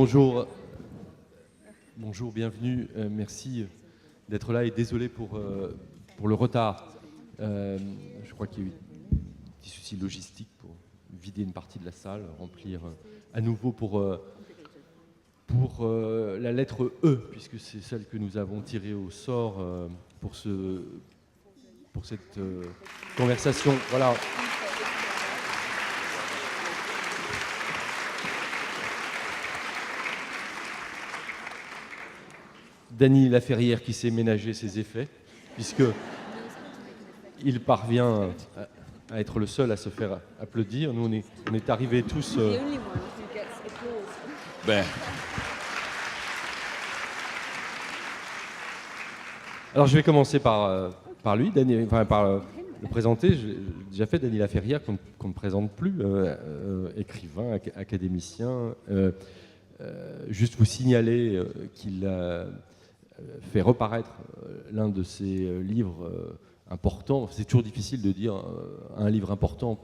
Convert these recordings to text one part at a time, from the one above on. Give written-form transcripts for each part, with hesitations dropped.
Bonjour, bienvenue, merci d'être là et désolé pour le retard. Je crois qu'il y a eu des petits soucis logistiques pour vider une partie de la salle, remplir à nouveau pour la lettre E, puisque c'est celle que nous avons tirée au sort pour cette conversation. Voilà. Dany Laferrière qui s'est ménagé ses effets, puisqu'il parvient à être le seul à se faire applaudir. Nous, on est arrivés tous... Alors, je vais commencer par lui, par le présenter. J'ai déjà fait Dany Laferrière, qu'on ne présente plus, écrivain, académicien. Juste vous signaler qu'il a fait reparaître l'un de ses livres importants. C'est toujours difficile de dire un livre important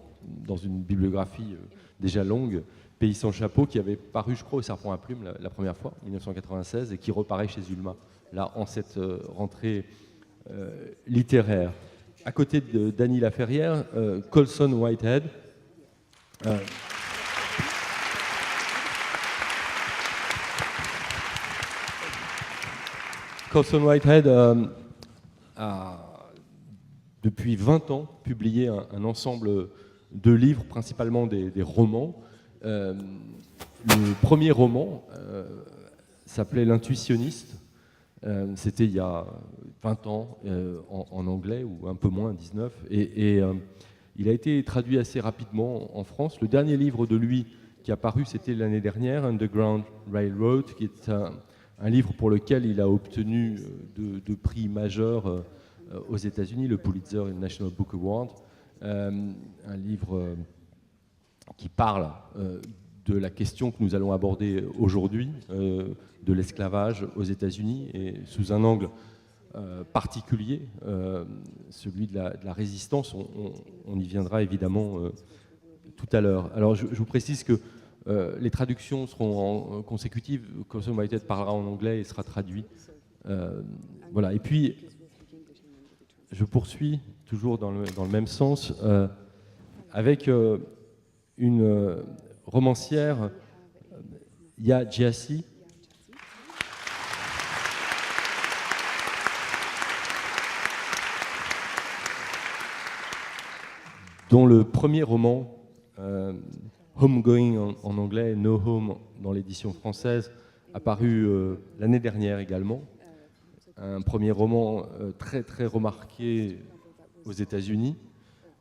dans une bibliographie déjà longue, Pays sans chapeau, qui avait paru, je crois, au Serpent à Plumes la première fois, en 1996, et qui reparaît chez Ulma, là, en cette rentrée littéraire. À côté de Dany Laferrière, Colson Whitehead. Colson Whitehead a, depuis 20 ans, publié un ensemble de livres, principalement des romans. Le premier roman s'appelait L'Intuitionniste. C'était il y a 20 ans, en anglais, ou un peu moins, 19. Et il a été traduit assez rapidement en France. Le dernier livre de lui qui a paru, c'était l'année dernière, Underground Railroad, qui est un livre pour lequel il a obtenu deux prix majeurs aux États-Unis, le Pulitzer et le National Book Award. Un livre qui parle de la question que nous allons aborder aujourd'hui, de l'esclavage aux États-Unis, et sous un angle particulier, celui de la résistance. On y viendra évidemment tout à l'heure. Alors je vous précise que les traductions seront consécutives. Colson Whitehead parlera en anglais et sera traduit. Voilà. Et puis, je poursuis toujours dans le même sens avec une romancière, Yaa Gyasi, dont le premier roman, Homegoing en anglais, No Home dans l'édition française, a paru l'année dernière également. Un premier roman très très remarqué aux États-Unis.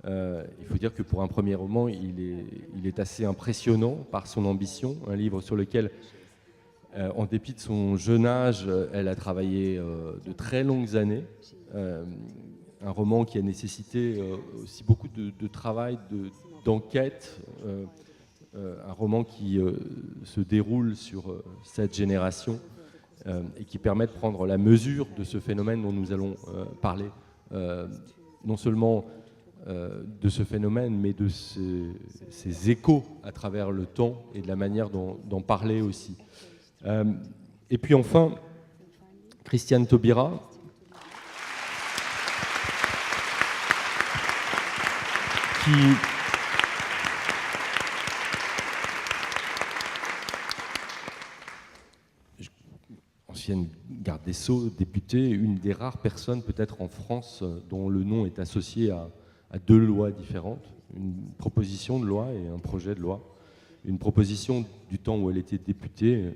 Il faut dire que pour un premier roman, il est assez impressionnant par son ambition. Un livre sur lequel, en dépit de son jeune âge, elle a travaillé de très longues années. Un roman qui a nécessité aussi beaucoup de travail, d'enquête. Un roman qui se déroule sur 7 générations et qui permet de prendre la mesure de ce phénomène dont nous allons parler. Non seulement de ce phénomène, mais de ses échos à travers le temps et de la manière d'en parler aussi. Et puis enfin, Christiane Taubira, ancienne garde des Sceaux, députée, une des rares personnes peut-être en France dont le nom est associé à 2 lois différentes, une proposition de loi et un projet de loi. Une proposition du temps où elle était députée,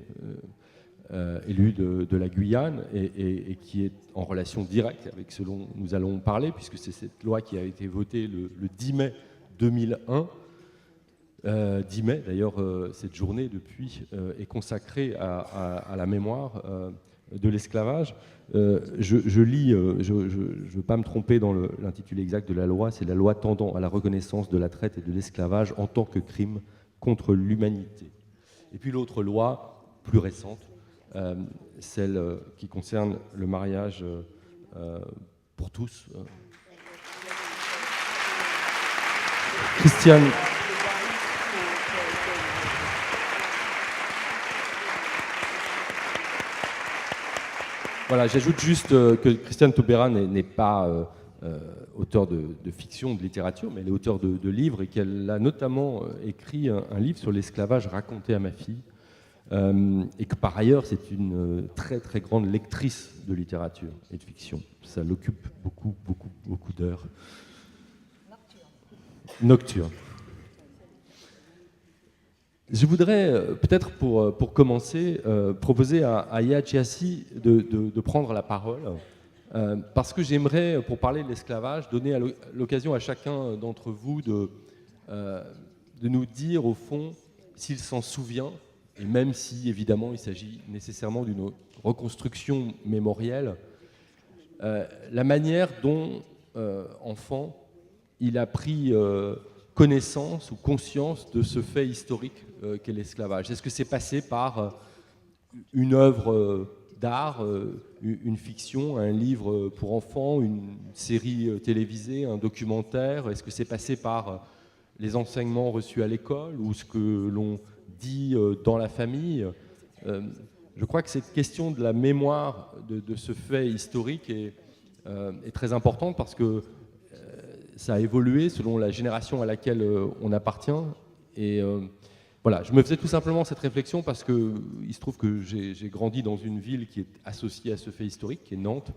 élue de la Guyane, et qui est en relation directe avec ce dont nous allons parler, puisque c'est cette loi qui a été votée le 10 mai 2001. 10 mai, d'ailleurs, cette journée depuis est consacrée à la mémoire de l'esclavage. Je lis, je ne veux pas me tromper dans l'intitulé exact de la loi, c'est la loi tendant à la reconnaissance de la traite et de l'esclavage en tant que crime contre l'humanité. Et puis l'autre loi, plus récente, celle qui concerne le mariage pour tous. Christiane Voilà, j'ajoute juste que Christiane Taubira n'est pas auteure de fiction, de littérature, mais elle est auteure de livres et qu'elle a notamment écrit un livre sur l'esclavage raconté à ma fille. Et que par ailleurs, c'est une très très grande lectrice de littérature et de fiction. Ça l'occupe beaucoup d'heures. Nocturne. Je voudrais peut-être pour commencer proposer à Yaa Gyasi de prendre la parole parce que j'aimerais, pour parler de l'esclavage, donner l'occasion à chacun d'entre vous de nous dire au fond s'il s'en souvient, et même si évidemment il s'agit nécessairement d'une reconstruction mémorielle, la manière dont, enfant, il a pris connaissance ou conscience de ce fait historique qu'est l'esclavage. Est-ce que c'est passé par une œuvre d'art, une fiction, un livre pour enfants, une série télévisée, un documentaire? Est-ce que c'est passé par les enseignements reçus à l'école ou ce que l'on dit dans la famille? Je crois que cette question de la mémoire de ce fait historique est très importante parce que ça a évolué selon la génération à laquelle on appartient. Et voilà, je me faisais tout simplement cette réflexion parce qu'il se trouve que j'ai grandi dans une ville qui est associée à ce fait historique, qui est Nantes,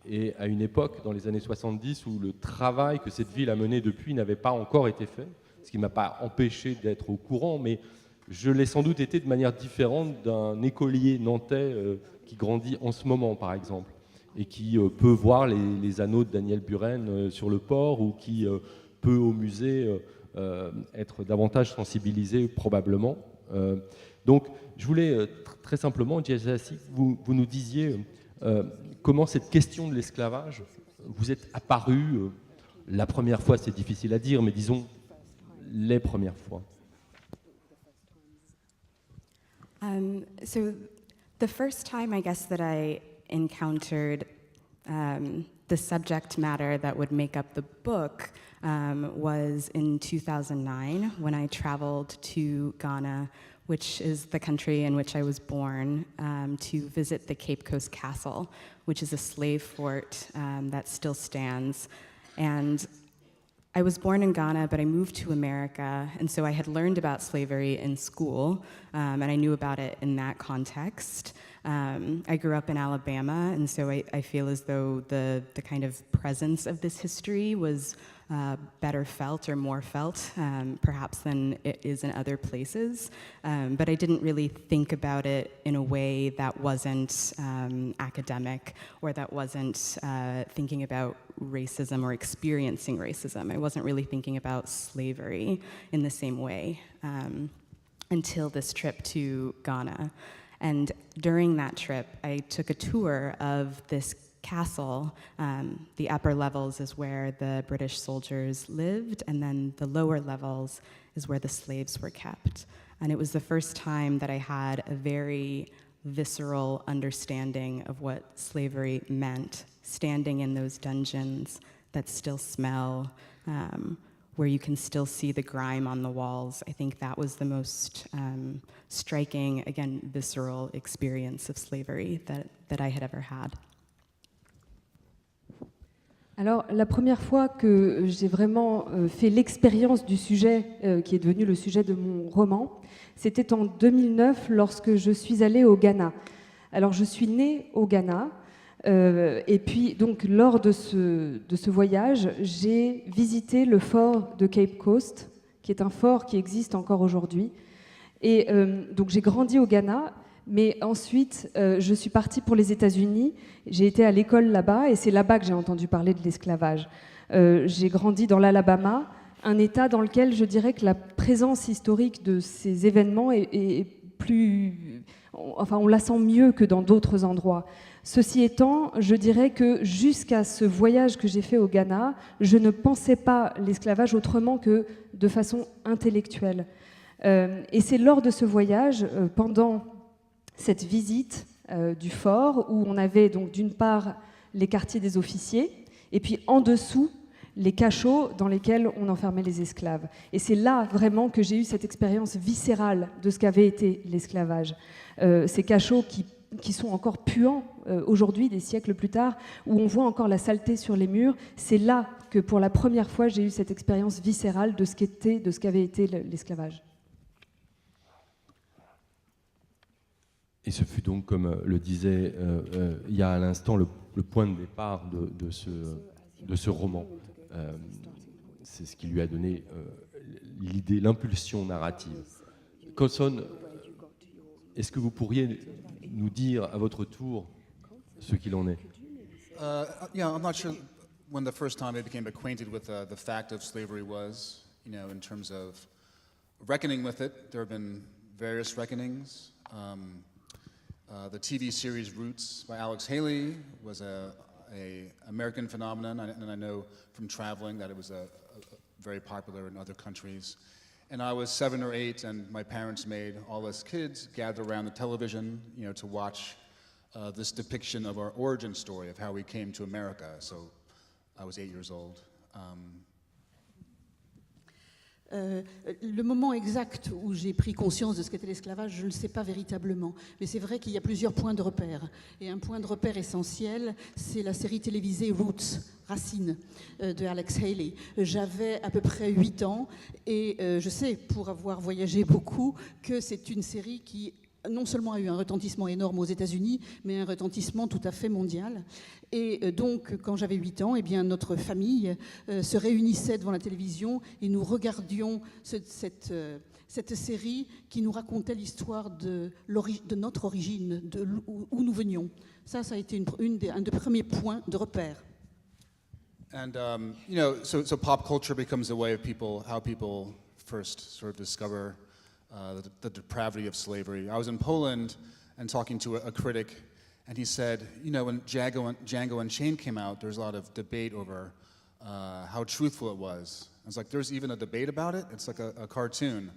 et à une époque, dans les années 70, où le travail que cette ville a mené depuis n'avait pas encore été fait, ce qui ne m'a pas empêché d'être au courant, mais je l'ai sans doute été de manière différente d'un écolier nantais qui grandit en ce moment, par exemple, et qui peut voir les anneaux de Daniel Buren sur le port, ou qui peut au musée être davantage sensibilisé probablement. Donc je voulais très simplement, Gyasi, vous nous disiez comment cette question de l'esclavage vous est apparue la première fois. C'est difficile à dire, mais disons les premières fois. So the first time, I guess, that I encountered the subject matter that would make up the book was in 2009 when I traveled to Ghana, which is the country in which I was born, to visit the Cape Coast Castle, which is a slave fort that still stands. And I was born in Ghana, but I moved to America, and so I had learned about slavery in school, and I knew about it in that context. I grew up in Alabama, and so I feel as though the kind of presence of this history was better felt or more felt, perhaps than it is in other places. But I didn't really think about it in a way that wasn't academic, or that wasn't thinking about racism or experiencing racism. I wasn't really thinking about slavery in the same way until this trip to Ghana. And during that trip, I took a tour of this castle. The upper levels is where the British soldiers lived, and then the lower levels is where the slaves were kept. And it was the first time that I had a very visceral understanding of what slavery meant, standing in those dungeons that still smell, where you can still see the grime on the walls. I think that was the most striking, again, visceral experience of slavery that I had ever had. Alors, la première fois que j'ai vraiment fait l'expérience du sujet qui est devenu le sujet de mon roman, c'était en 2009 lorsque je suis allée au Ghana. Alors, je suis née au Ghana, et puis donc lors de ce voyage, j'ai visité le fort de Cape Coast, qui est un fort qui existe encore aujourd'hui. Et donc j'ai grandi au Ghana. Mais ensuite, je suis partie pour les États-Unis. J'ai été à l'école là-bas, et c'est là-bas que j'ai entendu parler de l'esclavage. J'ai grandi dans l'Alabama, un État dans lequel je dirais que la présence historique de ces événements est plus... Enfin, on la sent mieux que dans d'autres endroits. Ceci étant, je dirais que jusqu'à ce voyage que j'ai fait au Ghana, je ne pensais pas l'esclavage autrement que de façon intellectuelle. Et c'est lors de ce voyage, pendant cette visite du fort, où on avait donc d'une part les quartiers des officiers, et puis en dessous les cachots dans lesquels on enfermait les esclaves. Et c'est là vraiment que j'ai eu cette expérience viscérale de ce qu'avait été l'esclavage. Ces cachots qui qui sont encore puants aujourd'hui, des siècles plus tard, où on voit encore la saleté sur les murs. C'est là que pour la première fois j'ai eu cette expérience viscérale de ce qu'avait été l'esclavage. Et ce fut donc, comme le disait il y a à l'instant, le point de départ de ce roman. C'est ce qui lui a donné l'idée, l'impulsion narrative. Colson, est-ce que vous pourriez nous dire à votre tour ce qu'il en est? Yeah, I'm not sure when the first time I became acquainted with the fact of slavery was, in terms of reckoning with it. There have been various reckonings. The TV series Roots by Alex Haley was a American phenomenon, and I know from traveling that it was very popular in other countries. And I was 7 or 8, and my parents made all us kids gather around the television, to watch this depiction of our origin story of how we came to America. So I was 8 years old. Le moment exact où j'ai pris conscience de ce qu'était l'esclavage, je ne le sais pas véritablement. Mais c'est vrai qu'il y a plusieurs points de repère. Et un point de repère essentiel, c'est la série télévisée Roots, Racines, de Alex Haley. J'avais à peu près 8 ans et je sais, pour avoir voyagé beaucoup, que c'est une série qui non seulement a eu un retentissement énorme aux États-Unis, mais un retentissement tout à fait mondial. Et donc, quand j'avais 8 ans, eh bien, notre famille se réunissait devant la télévision et nous regardions cette série qui nous racontait l'histoire de notre origine, où nous venions. Ça a été un des premiers points de repère. And, so pop culture becomes a way of how people first sort of discover the depravity of slavery. I was in Poland and talking to a critic, and he said, when Django Unchained came out, there was a lot of debate over how truthful it was. I was like, there's even a debate about it? It's like a cartoon.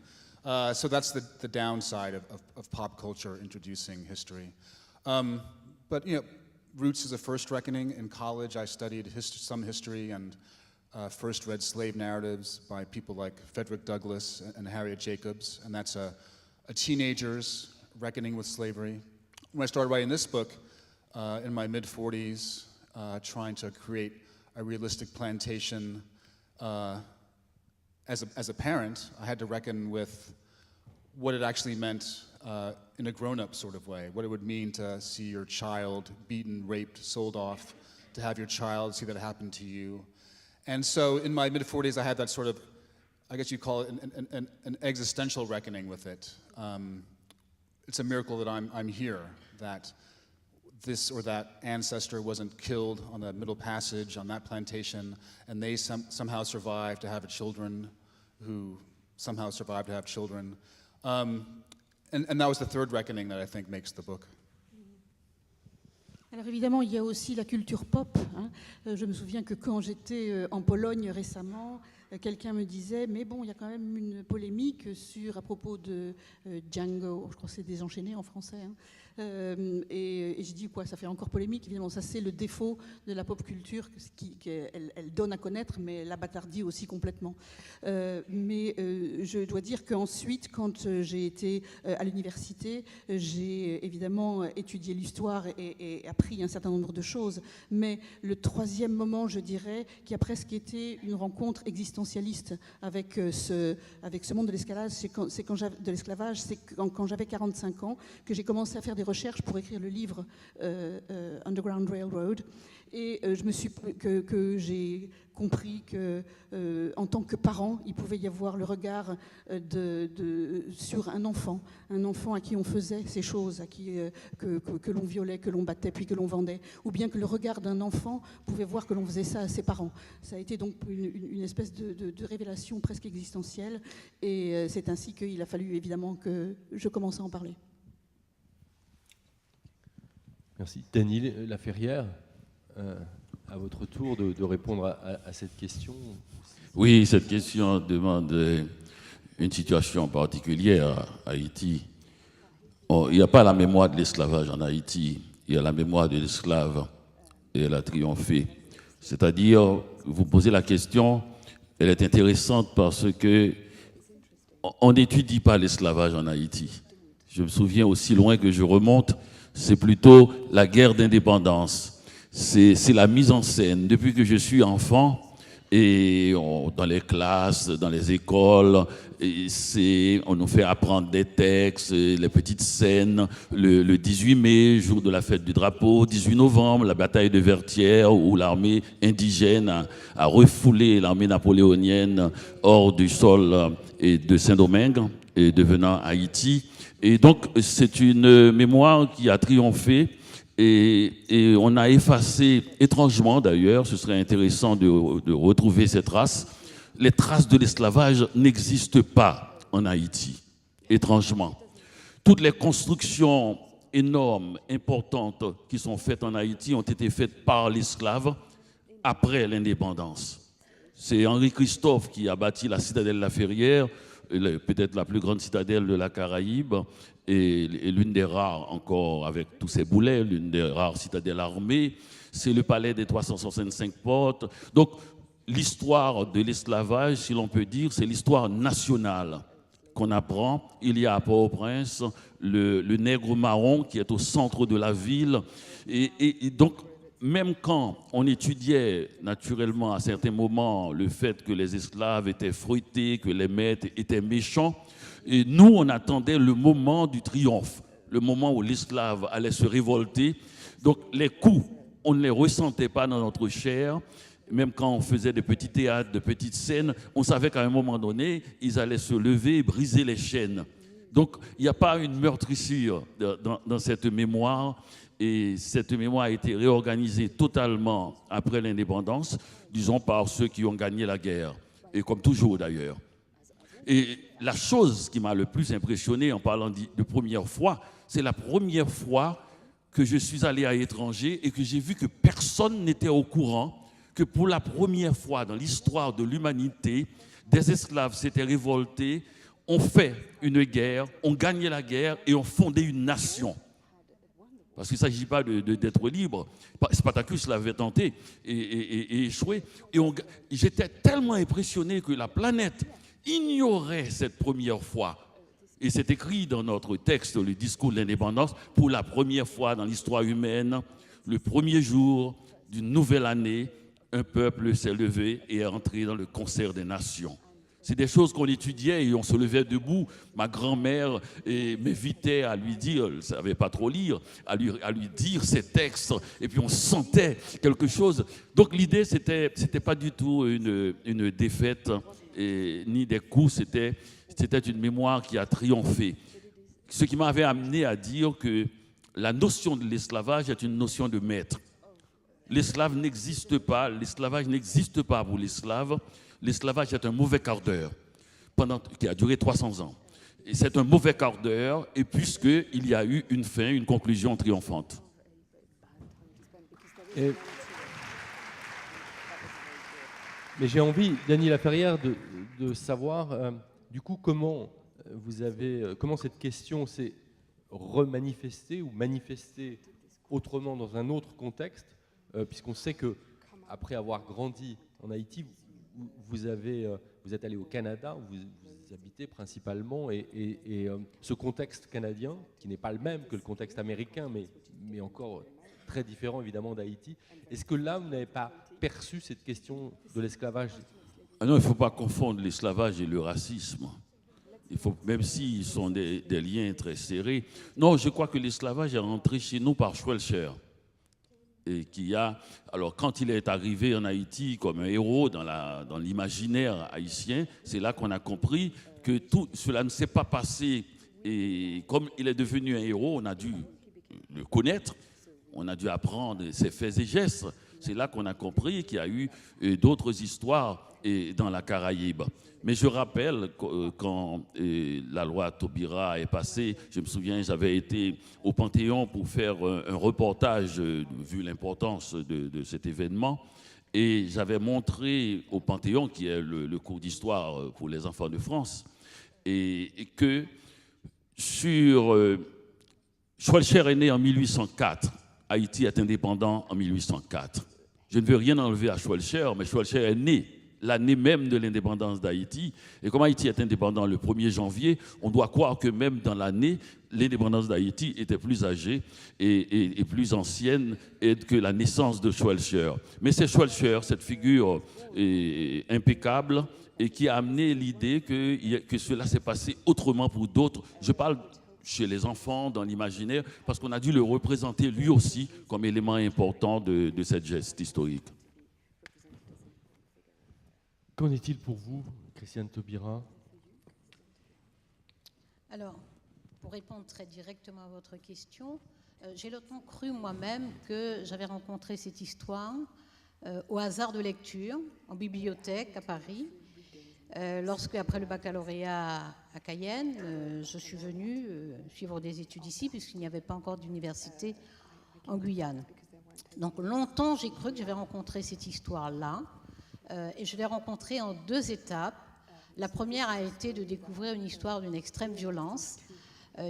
So that's the downside of pop culture introducing history. But, Roots is a first reckoning. In college, I studied some history and first read slave narratives by people like Frederick Douglass and Harriet Jacobs, and that's a teenager's reckoning with slavery. When I started writing this book in my mid-40s, trying to create a realistic plantation, as a parent, I had to reckon with what it actually meant in a grown-up sort of way, what it would mean to see your child beaten, raped, sold off, to have your child see that happen to you. And so in my mid-40s, I had that sort of, I guess you'd call it an existential reckoning with it. It's a miracle that I'm here, that this or that ancestor wasn't killed on the Middle Passage, on that plantation, and they somehow survived to have children who somehow survived to have children. And that was the third reckoning that I think makes the book. Alors évidemment, il y a aussi la culture pop. Je me souviens que quand j'étais en Pologne récemment, quelqu'un me disait, mais bon, il y a quand même une polémique à propos de Django, je crois que c'est Désenchaîné en français. Et je dis, quoi, ça fait encore polémique? Évidemment, ça c'est le défaut de la pop culture, qu'elle donne à connaître, mais elle la bâtardit aussi complètement. Mais je dois dire qu'ensuite, quand j'ai été à l'université, j'ai évidemment étudié l'histoire et appris un certain nombre de choses. Mais le troisième moment, je dirais, qui a presque été une rencontre existentialiste avec ce monde de l'esclavage, c'est quand j'avais 45 ans que j'ai commencé à faire des recherches pour écrire le livre Underground Railroad, et que j'ai compris que en tant que parent, il pouvait y avoir le regard sur un enfant à qui on faisait ces choses, que l'on violait, que l'on battait, puis que l'on vendait, ou bien que le regard d'un enfant pouvait voir que l'on faisait ça à ses parents. Ça a été donc une espèce de révélation presque existentielle, et c'est ainsi qu'il a fallu évidemment que je commence à en parler. Merci. Dany Laferrière, à votre tour de répondre à cette question. Oui, cette question demande une situation particulière à Haïti. Il n'y a pas la mémoire de l'esclavage en Haïti, il y a la mémoire de l'esclave et elle a triomphé. C'est-à-dire, vous posez la question, elle est intéressante parce que on n'étudie pas l'esclavage en Haïti. Je me souviens aussi loin que je remonte, c'est plutôt la guerre d'indépendance. C'est la mise en scène. Depuis que je suis enfant, et dans les classes, dans les écoles, on nous fait apprendre des textes, les petites scènes. Le 18 mai, jour de la fête du drapeau, 18 novembre, la bataille de Vertières, où l'armée indigène a refoulé l'armée napoléonienne hors du sol de Saint-Domingue, et devenant Haïti. Et donc, c'est une mémoire qui a triomphé. Et on a effacé, étrangement d'ailleurs, ce serait intéressant de retrouver ces traces. Les traces de l'esclavage n'existent pas en Haïti, étrangement. Toutes les constructions énormes, importantes qui sont faites en Haïti ont été faites par l'esclave après l'indépendance. C'est Henri Christophe qui a bâti la citadelle La Ferrière, peut-être la plus grande citadelle de la Caraïbe, et l'une des rares encore avec tous ces boulets, l'une des rares citadelles armées. C'est le palais des 365 portes. Donc l'histoire de l'esclavage, si l'on peut dire, c'est l'histoire nationale qu'on apprend. Il y a à Port-au-Prince le nègre marron qui est au centre de la ville. Et donc, même quand on étudiait naturellement à certains moments le fait que les esclaves étaient fruités, que les maîtres étaient méchants, et nous, on attendait le moment du triomphe, le moment où l'esclave allait se révolter. Donc les coups, on ne les ressentait pas dans notre chair. Même quand on faisait des petits théâtres, de petites scènes, on savait qu'à un moment donné, ils allaient se lever et briser les chaînes. Donc il n'y a pas une meurtrissure dans cette mémoire. Et cette mémoire a été réorganisée totalement après l'indépendance, disons par ceux qui ont gagné la guerre, et comme toujours d'ailleurs. Et la chose qui m'a le plus impressionné en parlant de première fois, c'est la première fois que je suis allé à l'étranger et que j'ai vu que personne n'était au courant que pour la première fois dans l'histoire de l'humanité, des esclaves s'étaient révoltés, ont fait une guerre, ont gagné la guerre et ont fondé une nation. Parce qu'il ne s'agit pas d'être libre. Spartacus l'avait tenté et échoué. Et j'étais tellement impressionné que la planète ignorait cette première fois. Et c'est écrit dans notre texte, le discours de l'indépendance, pour la première fois dans l'histoire humaine, le premier jour d'une nouvelle année, un peuple s'est levé et est entré dans le concert des nations. C'est des choses qu'on étudiait et on se levait debout. Ma grand-mère m'invitait à lui dire, elle ne savait pas trop lire, à lui dire ces textes. Et puis on sentait quelque chose. Donc l'idée, c'était pas du tout une défaite ni des coups, c'était une mémoire qui a triomphé. Ce qui m'avait amené à dire que la notion de l'esclavage est une notion de maître. L'esclavage n'existe pas pour l'esclave. L'esclavage est un mauvais quart d'heure qui a duré 300 ans. Et c'est un mauvais quart d'heure, et puisqu'il y a eu une fin, une conclusion triomphante. Mais j'ai envie, Dany Laferrière, de savoir du coup comment cette question s'est remanifestée ou manifestée autrement dans un autre contexte, puisqu'on sait que après avoir grandi en Haïti, vous êtes allé au Canada, où vous habitez principalement, et ce contexte canadien, qui n'est pas le même que le contexte américain, mais encore très différent évidemment d'Haïti, est-ce que là, vous n'avez pas perçu cette question de l'esclavage? Non, il ne faut pas confondre l'esclavage et le racisme. Même s'ils sont des liens très serrés. Non, je crois que l'esclavage est rentré chez nous par Schweitzer. Et alors quand il est arrivé en Haïti comme un héros dans l'imaginaire haïtien, c'est là qu'on a compris que tout cela ne s'est pas passé. Et comme il est devenu un héros, on a dû le connaître, on a dû apprendre ses faits et gestes. C'est là qu'on a compris qu'il y a eu d'autres histoires dans la Caraïbe. Mais je rappelle quand la loi Taubira est passée, je me souviens, j'avais été au Panthéon pour faire un reportage, vu l'importance de cet événement, et j'avais montré au Panthéon, qui est le cours d'histoire pour les enfants de France, et que Schweitzer est né en 1804, Haïti est indépendant en 1804. Je ne veux rien enlever à Schweitzer, mais Schweitzer est né l'année même de l'indépendance d'Haïti. Et comme Haïti est indépendant le 1er janvier, on doit croire que même dans l'année, l'indépendance d'Haïti était plus âgée et plus ancienne que la naissance de Schweitzer. Mais c'est Schweitzer, cette figure impeccable, et qui a amené l'idée que cela s'est passé autrement pour d'autres. Je parle chez les enfants, dans l'imaginaire, parce qu'on a dû le représenter lui aussi comme élément important de cette geste historique. Qu'en est-il pour vous, Christiane Taubira? Alors, pour répondre très directement à votre question, j'ai longtemps cru moi-même que j'avais rencontré cette histoire au hasard de lecture, en bibliothèque à Paris, lorsque, après le baccalauréat à Cayenne, je suis venue suivre des études ici, puisqu'il n'y avait pas encore d'université en Guyane. Donc longtemps, j'ai cru que j'avais rencontré cette histoire-là, et je l'ai rencontrée en 2 étapes. La première a été de découvrir une histoire d'une extrême violence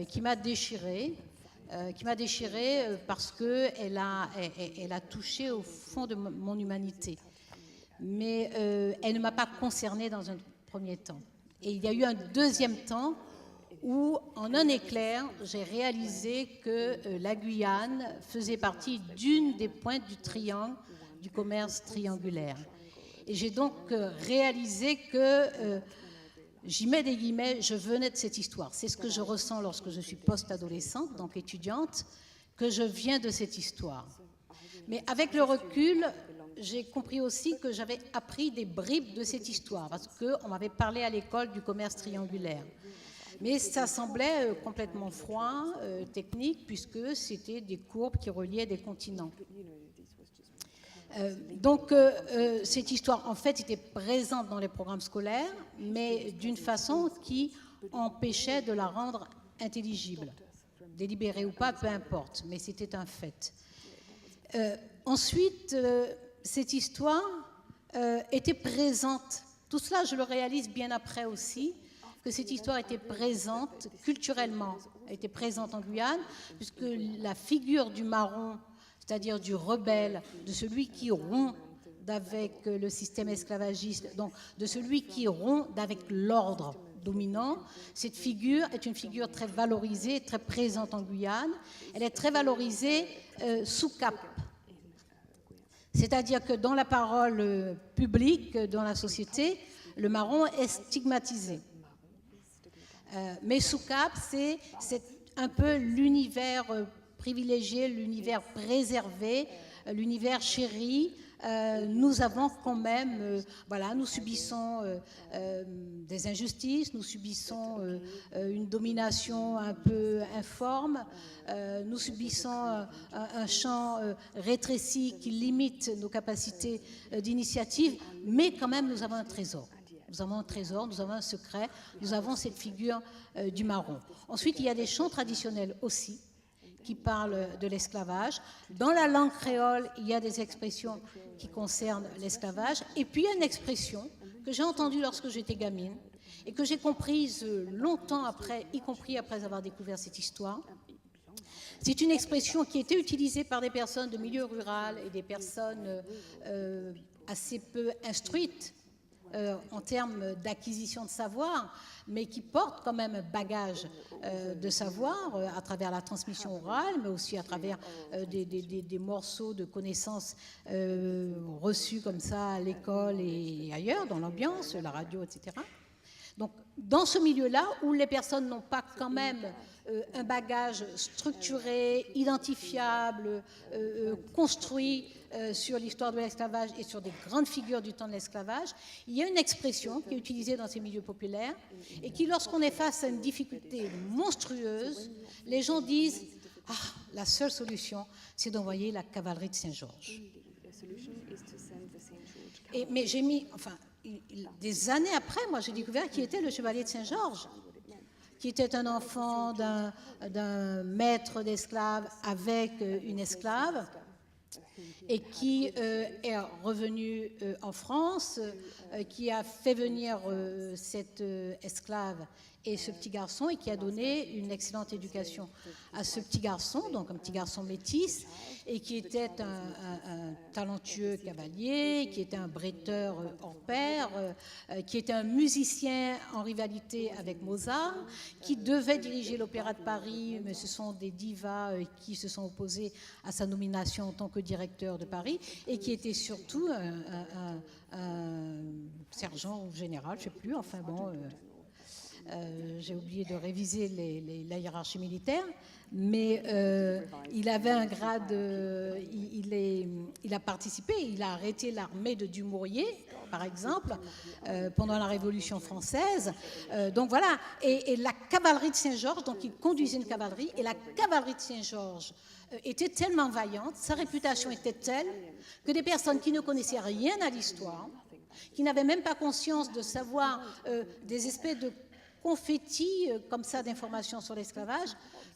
qui m'a déchirée, parce qu'elle a touché au fond de mon humanité. Mais elle ne m'a pas concernée dans un premier temps. Et il y a eu un deuxième temps où, en un éclair, j'ai réalisé que la Guyane faisait partie d'une des pointes du triangle du commerce triangulaire. Et j'ai donc réalisé que, j'y mets des guillemets, je venais de cette histoire. C'est ce que je ressens lorsque je suis post-adolescente, donc étudiante, que je viens de cette histoire. Mais avec le recul, j'ai compris aussi que j'avais appris des bribes de cette histoire, parce qu'on m'avait parlé à l'école du commerce triangulaire. Mais ça semblait complètement froid, technique, puisque c'était des courbes qui reliaient des continents. Donc cette histoire, en fait, était présente dans les programmes scolaires, mais d'une façon qui empêchait de la rendre intelligible. Délibérée ou pas, peu importe, mais c'était un fait. Ensuite, cette histoire était présente. Tout cela, je le réalise bien après aussi, que cette histoire était présente culturellement, elle était présente en Guyane, puisque la figure du marron, c'est-à-dire du rebelle, de celui qui rompt avec le système esclavagiste, donc de celui qui rompt avec l'ordre dominant, cette figure est une figure très valorisée, très présente en Guyane. Elle est très valorisée sous cape. C'est-à-dire que dans la parole publique, dans la société, le marron est stigmatisé. Mais sous cap, c'est un peu l'univers privilégié, l'univers préservé, l'univers chéri. Nous avons quand même, nous subissons des injustices, nous subissons une domination un peu informe, nous subissons un champ rétréci qui limite nos capacités d'initiative, mais quand même nous avons un trésor. Nous avons un trésor, nous avons un secret, nous avons cette figure du marron. Ensuite, il y a des chants traditionnels aussi qui parlent de l'esclavage. Dans la langue créole, il y a des expressions qui concernent l'esclavage. Et puis, il y a une expression que j'ai entendue lorsque j'étais gamine et que j'ai comprise longtemps après, y compris après avoir découvert cette histoire. C'est une expression qui était utilisée par des personnes de milieu rural et des personnes assez peu instruites en termes d'acquisition de savoir, mais qui portent quand même un bagage de savoir à travers la transmission orale, mais aussi à travers des morceaux de connaissances reçus comme ça à l'école et ailleurs, dans l'ambiance, la radio, etc. Donc, dans ce milieu-là, où les personnes n'ont pas quand même un bagage structuré, identifiable, construit sur l'histoire de l'esclavage et sur des grandes figures du temps de l'esclavage, il y a une expression qui est utilisée dans ces milieux populaires et qui, lorsqu'on est face à une difficulté monstrueuse, les gens disent « Ah, la seule solution, c'est d'envoyer la cavalerie de Saint-Georges. » Mais j'ai mis... des années après, moi, j'ai découvert qui était le chevalier de Saint-Georges, qui était un enfant d'un maître d'esclaves avec une esclave, et qui est revenu en France, qui a fait venir cette esclave et ce petit garçon, et qui a donné une excellente éducation à ce petit garçon, donc un petit garçon métis, et qui était un talentueux cavalier, qui était un bretteur hors pair, qui était un musicien en rivalité avec Mozart, qui devait diriger l'Opéra de Paris, mais ce sont des divas qui se sont opposées à sa nomination en tant que directeur de Paris, et qui était surtout un sergent ou général, je ne sais plus, enfin bon... j'ai oublié de réviser la hiérarchie militaire, mais il avait un grade, il a participé, il a arrêté l'armée de Dumouriez, par exemple, pendant la Révolution française. Donc voilà, et la cavalerie de Saint-Georges, donc il conduisait une cavalerie, et la cavalerie de Saint-Georges était tellement vaillante, sa réputation était telle que des personnes qui ne connaissaient rien à l'histoire, qui n'avaient même pas conscience de savoir des espèces de confettis comme ça d'informations sur l'esclavage,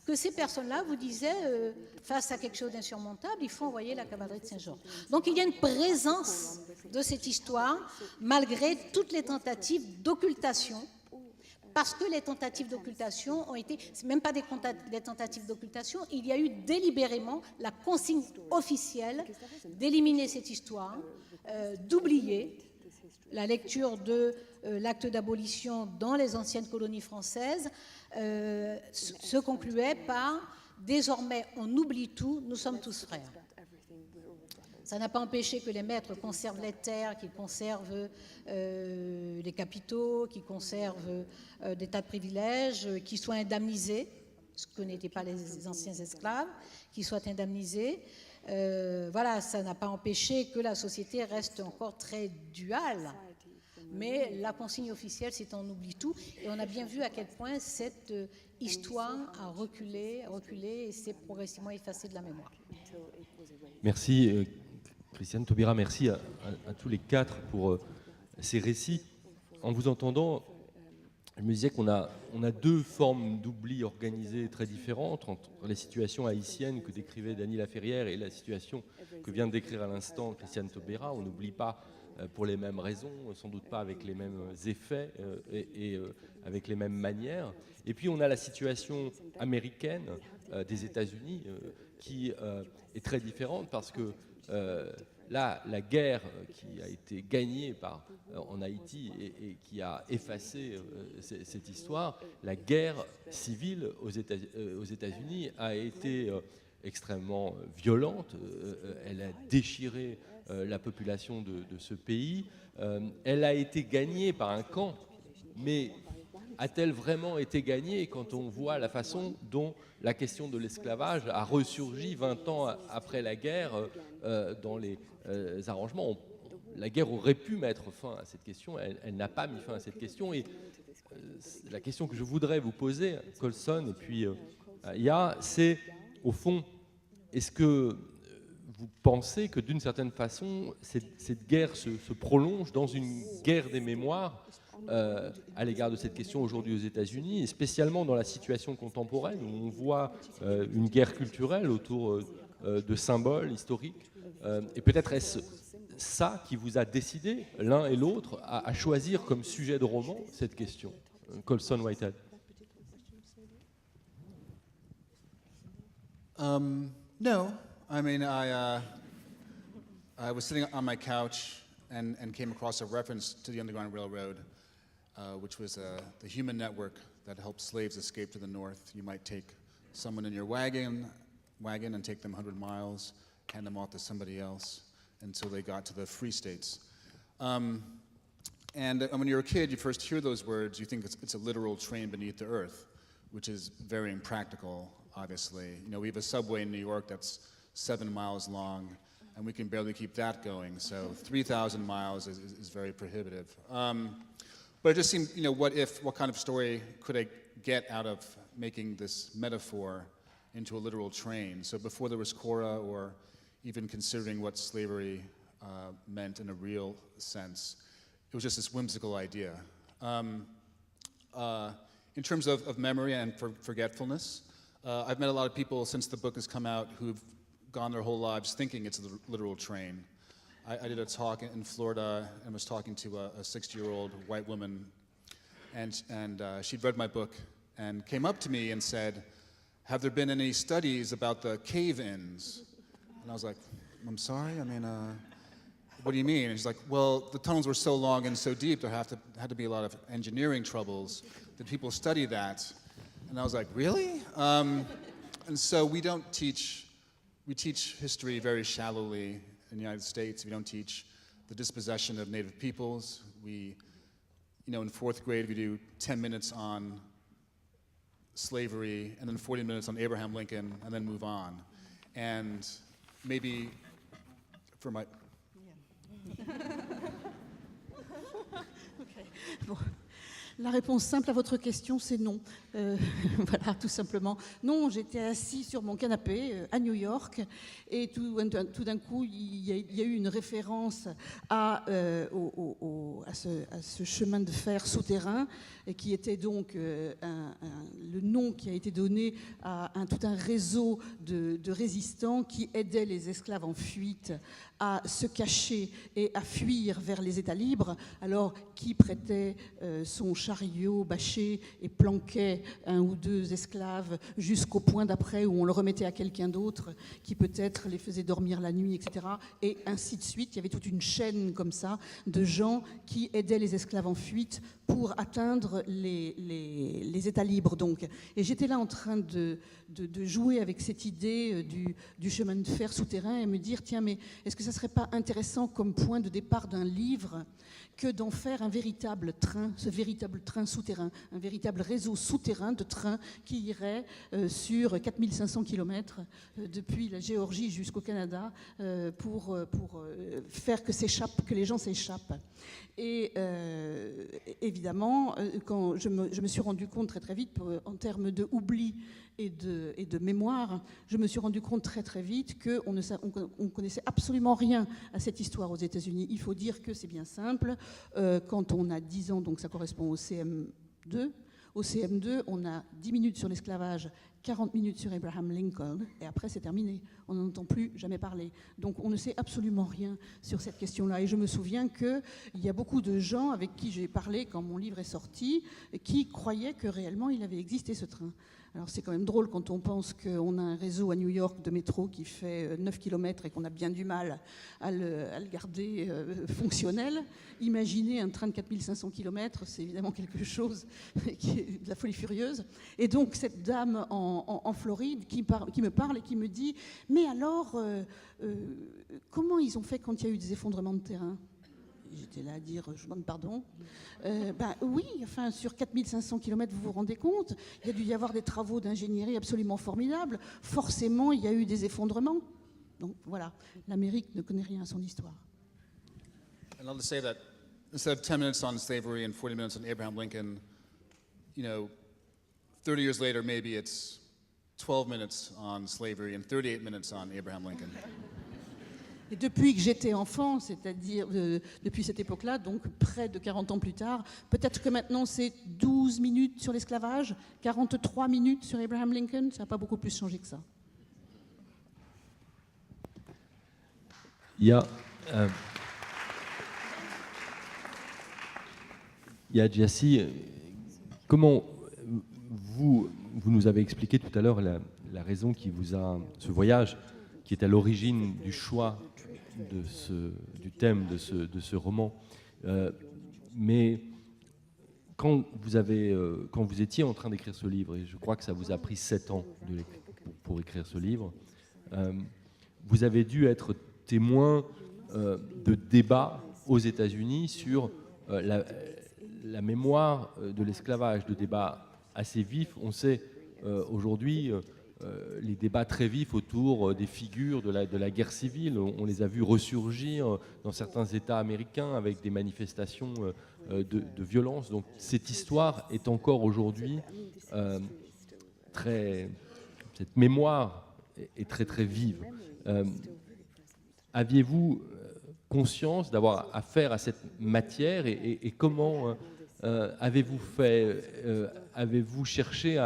que ces personnes-là vous disaient, face à quelque chose d'insurmontable, il faut envoyer la cavalerie de Saint-Georges. Donc il y a une présence de cette histoire, malgré toutes les tentatives d'occultation, parce que les tentatives d'occultation ont été, c'est même pas des tentatives d'occultation, il y a eu délibérément la consigne officielle d'éliminer cette histoire, d'oublier. La lecture de l'acte d'abolition dans les anciennes colonies françaises se concluait par « Désormais, on oublie tout, nous sommes tous frères ». Ça n'a pas empêché que les maîtres conservent les terres, qu'ils conservent les capitaux, qu'ils conservent des tas de privilèges, qu'ils soient indemnisés, ce que n'étaient pas les anciens esclaves, qu'ils soient indemnisés. Voilà, ça n'a pas empêché que la société reste encore très duale, mais la consigne officielle, c'est on oublie tout, et on a bien vu à quel point cette histoire a reculé, et s'est progressivement effacée de la mémoire. Merci Christiane Taubira, merci à tous les quatre pour ces récits. En vous entendant, je me disais qu'on a deux formes d'oubli organisées très différentes entre les situations haïtiennes que décrivait Dany Laferrière et la situation que vient de décrire à l'instant Christiane Taubira. On n'oublie pas pour les mêmes raisons, sans doute pas avec les mêmes effets et avec les mêmes manières. Et puis on a la situation américaine des États-Unis qui est très différente parce que là, la guerre qui a été gagnée en Haïti et qui a effacé cette histoire, la guerre civile aux États-Unis a été extrêmement violente. Elle a déchiré la population de ce pays. Elle a été gagnée par un camp, mais a-t-elle vraiment été gagnée quand on voit la façon dont la question de l'esclavage a ressurgi 20 ans après la guerre dans les arrangements? La guerre aurait pu mettre fin à cette question, elle n'a pas mis fin à cette question. Et la question que je voudrais vous poser, Colson et puis Ya, c'est au fond, est-ce que vous pensez que d'une certaine façon, cette guerre se prolonge dans une guerre des mémoires à l'égard de cette question aujourd'hui aux États-Unis, et spécialement dans la situation contemporaine où on voit une guerre culturelle autour de symboles historiques. Et peut-être est-ce ça qui vous a décidé, l'un et l'autre, à choisir comme sujet de roman cette question? Colson Whitehead. No, I mean, I was sitting on my couch and came across a reference to the Underground Railroad, which was the human network that helped slaves escape to the north. You might take someone in your wagon and take them 100 miles, hand them off to somebody else until they got to the free states. And when you're a kid, you first hear those words, you think it's a literal train beneath the earth, which is very impractical, obviously. You know, we have a subway in New York that's 7 miles long, and we can barely keep that going, so 3,000 miles is very prohibitive. But it just seemed, you know, what kind of story could I get out of making this metaphor into a literal train? So before there was Cora, or even considering what slavery meant in a real sense, it was just this whimsical idea. In terms of memory and forgetfulness, I've met a lot of people since the book has come out who've gone their whole lives thinking it's a literal train. I did a talk in Florida and was talking to a 60-year-old white woman and she'd read my book and came up to me and said, "Have there been any studies about the cave-ins?" And I was like, "I'm sorry, I mean, what do you mean?" And she's like, "Well, the tunnels were so long and so deep, there had to be a lot of engineering troubles. Did people study that?" And I was like, "Really?" And so we teach history very shallowly in the United States. We don't teach the dispossession of native peoples. In fourth grade, we do 10 minutes on slavery, and then 40 minutes on Abraham Lincoln, and then move on. And maybe for my... Okay. Bon. La réponse simple à votre question, c'est non. Voilà, tout simplement. Non, j'étais assis sur mon canapé à New York et tout d'un coup, il y a eu une référence à ce chemin de fer souterrain qui était donc le nom qui a été donné à tout un réseau de résistants qui aidaient les esclaves en fuite à se cacher et à fuir vers les États libres, alors qui prêtait son chariot bâché et planquait un ou deux esclaves jusqu'au point d'après où on le remettait à quelqu'un d'autre qui peut-être les faisait dormir la nuit, etc. Et ainsi de suite. Il y avait toute une chaîne comme ça de gens qui aidaient les esclaves en fuite pour atteindre les États libres. Donc. Et j'étais là en train de jouer avec cette idée du chemin de fer souterrain et me dire, tiens, mais est-ce que ça ne serait pas intéressant comme point de départ d'un livre que d'en faire un véritable train, ce véritable train souterrain, un véritable réseau souterrain de trains qui irait sur 4500 km depuis la Géorgie jusqu'au Canada pour faire que les gens s'échappent. Et évidemment, quand je me suis rendu compte très vite, en termes de oubli et de mémoire, je me suis rendu compte très vite qu'on ne connaissait absolument rien à cette histoire aux États-Unis. Il faut dire que c'est bien simple. Quand on a 10 ans, donc ça correspond au CM2, au CM2, on a 10 minutes sur l'esclavage, 40 minutes sur Abraham Lincoln, et après c'est terminé. On n'en entend plus jamais parler. Donc on ne sait absolument rien sur cette question-là. Et je me souviens qu'il y a beaucoup de gens avec qui j'ai parlé quand mon livre est sorti, qui croyaient que réellement il avait existé ce train. Alors c'est quand même drôle quand on pense qu'on a un réseau à New York de métro qui fait 9 km et qu'on a bien du mal à le garder fonctionnel. Imaginez un train de 4500 km, c'est évidemment quelque chose qui est de la folie furieuse. Et donc cette dame en Floride qui me parle et qui me dit « Mais alors, comment ils ont fait quand il y a eu des effondrements de terrain ?» J'étais là à dire, je demande pardon. Oui, enfin, sur 4500 km, vous vous rendez compte, il y a dû y avoir des travaux d'ingénierie absolument formidables. Forcément, il y a eu des effondrements. Donc voilà, l'Amérique ne connaît rien à son histoire. And I'll just say that instead of 10 minutes on slavery and 40 minutes on Abraham Lincoln, 30 years later, maybe it's 12 minutes on slavery and 38 minutes on Abraham Lincoln. Et depuis que j'étais enfant, c'est-à-dire depuis cette époque-là, donc près de 40 ans plus tard, peut-être que maintenant c'est 12 minutes sur l'esclavage, 43 minutes sur Abraham Lincoln, ça n'a pas beaucoup plus changé que ça. Il y a Jassy, comment vous nous avez expliqué tout à l'heure la raison qui vous a, ce voyage qui est à l'origine du choix du thème de ce roman. Mais quand vous étiez en train d'écrire ce livre, et je crois que ça vous a pris 7 ans pour écrire ce livre, vous avez dû être témoin de débats aux États-Unis sur la mémoire de l'esclavage, de débats assez vifs. On sait aujourd'hui les débats très vifs autour des figures de la guerre civile. On les a vus ressurgir dans certains États américains avec des manifestations de violence. Donc cette histoire est encore aujourd'hui cette mémoire est très très vive. Aviez-vous conscience d'avoir affaire à cette matière et comment avez-vous cherché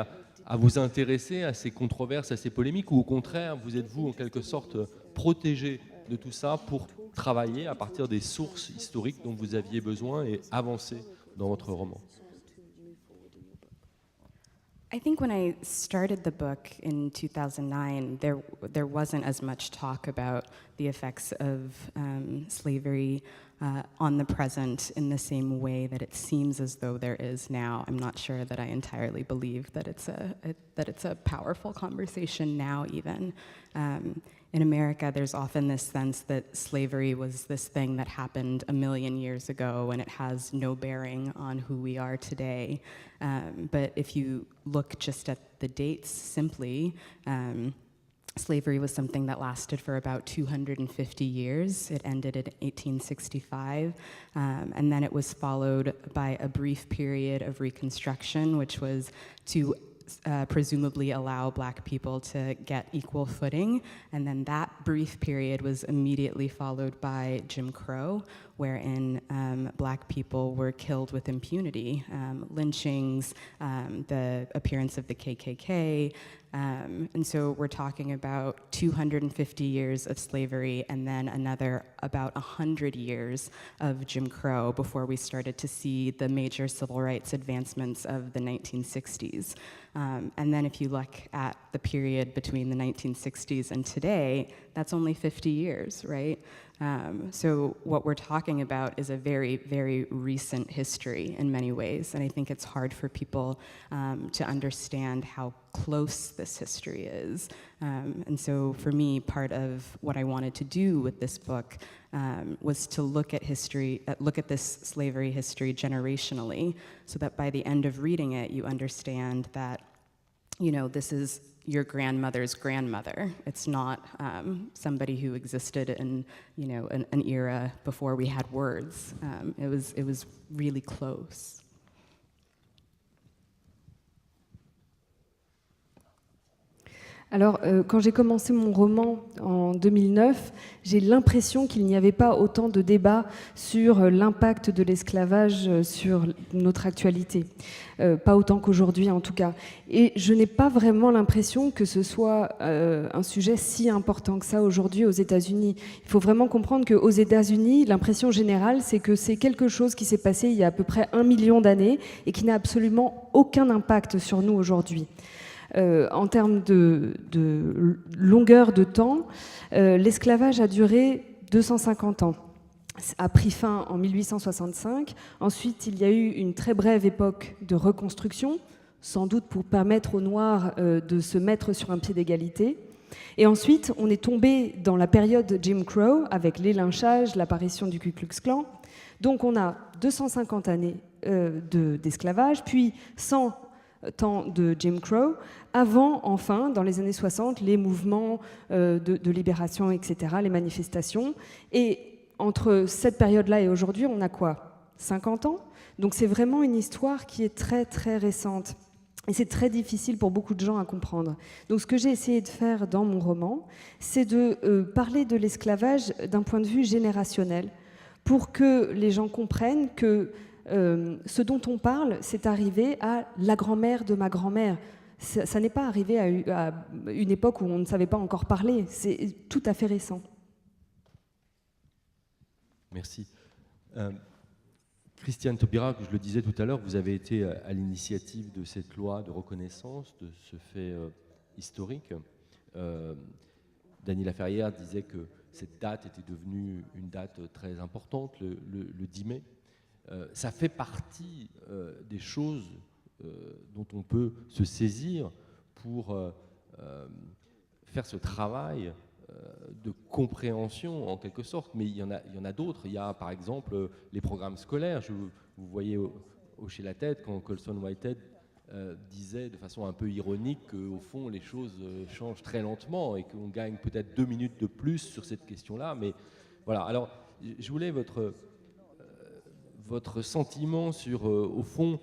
à vous intéresser à ces controverses, à ces polémiques, ou au contraire, vous êtes-vous en quelque sorte protégé de tout ça pour travailler à partir des sources historiques dont vous aviez besoin et avancer dans votre roman? I think when I started the book in 2009, there wasn't as much talk about the effects of slavery on the present in the same way that it seems as though there is now. I'm not sure that I entirely believe that it's a powerful conversation now even. In America, there's often this sense that slavery was this thing that happened a million years ago and it has no bearing on who we are today. But if you look just at the dates simply, slavery was something that lasted for about 250 years. It ended in 1865, and then it was followed by a brief period of Reconstruction, which was to presumably allow Black people to get equal footing. And then that brief period was immediately followed by Jim Crow, wherein Black people were killed with impunity. Lynchings, the appearance of the KKK, and so we're talking about 250 years of slavery and then another about 100 years of Jim Crow before we started to see the major civil rights advancements of the 1960s. And then if you look at the period between the 1960s and today, that's only 50 years, right? So what we're talking about is a very, very recent history in many ways, and I think it's hard for people to understand how close this history is. And so for me, part of what I wanted to do with this book was to look at history, look at this slavery history generationally, so that by the end of reading it, you understand that, you know, this is your grandmother's grandmother. It's not somebody who existed in, you know, an era before we had words. It was really close. Alors, quand j'ai commencé mon roman en 2009, j'ai l'impression qu'il n'y avait pas autant de débats sur l'impact de l'esclavage sur notre actualité. Pas autant qu'aujourd'hui, en tout cas. Et je n'ai pas vraiment l'impression que ce soit un sujet si important que ça aujourd'hui aux États-Unis. Il faut vraiment comprendre qu'aux États-Unis, l'impression générale, c'est que c'est quelque chose qui s'est passé il y a à peu près 1 million d'années et qui n'a absolument aucun impact sur nous aujourd'hui. En termes de longueur de temps, l'esclavage a duré 250 ans. A pris fin en 1865. Ensuite, il y a eu une très brève époque de reconstruction, sans doute pour permettre aux Noirs de se mettre sur un pied d'égalité. Et ensuite, on est tombé dans la période Jim Crow, avec les lynchages, l'apparition du Ku Klux Klan. Donc on a 250 années d'esclavage, puis 100 temps de Jim Crow, avant, enfin, dans les années 60, les mouvements de libération, etc., les manifestations. Et entre cette période-là et aujourd'hui, on a quoi ? 50 ans ? Donc c'est vraiment une histoire qui est très, très récente. Et c'est très difficile pour beaucoup de gens à comprendre. Donc ce que j'ai essayé de faire dans mon roman, c'est de parler de l'esclavage d'un point de vue générationnel, pour que les gens comprennent que ce dont on parle, c'est arrivé à la grand-mère de ma grand-mère. Ça n'est pas arrivé à une époque où on ne savait pas encore parler. C'est tout à fait récent. Merci. Christiane Taubira, je le disais tout à l'heure, vous avez été à l'initiative de cette loi de reconnaissance de ce fait historique. Dany Laferrière disait que cette date était devenue une date très importante, le 10 mai. Ça fait partie des choses dont on peut se saisir pour faire ce travail de compréhension en quelque sorte, mais il y en a d'autres. Il y a par exemple les programmes scolaires. Vous voyez hocher la tête quand Colson Whitehead disait de façon un peu ironique qu'au fond les choses changent très lentement et qu'on gagne peut-être 2 minutes de plus sur cette question-là. Mais voilà, alors je voulais votre sentiment sur, au fond,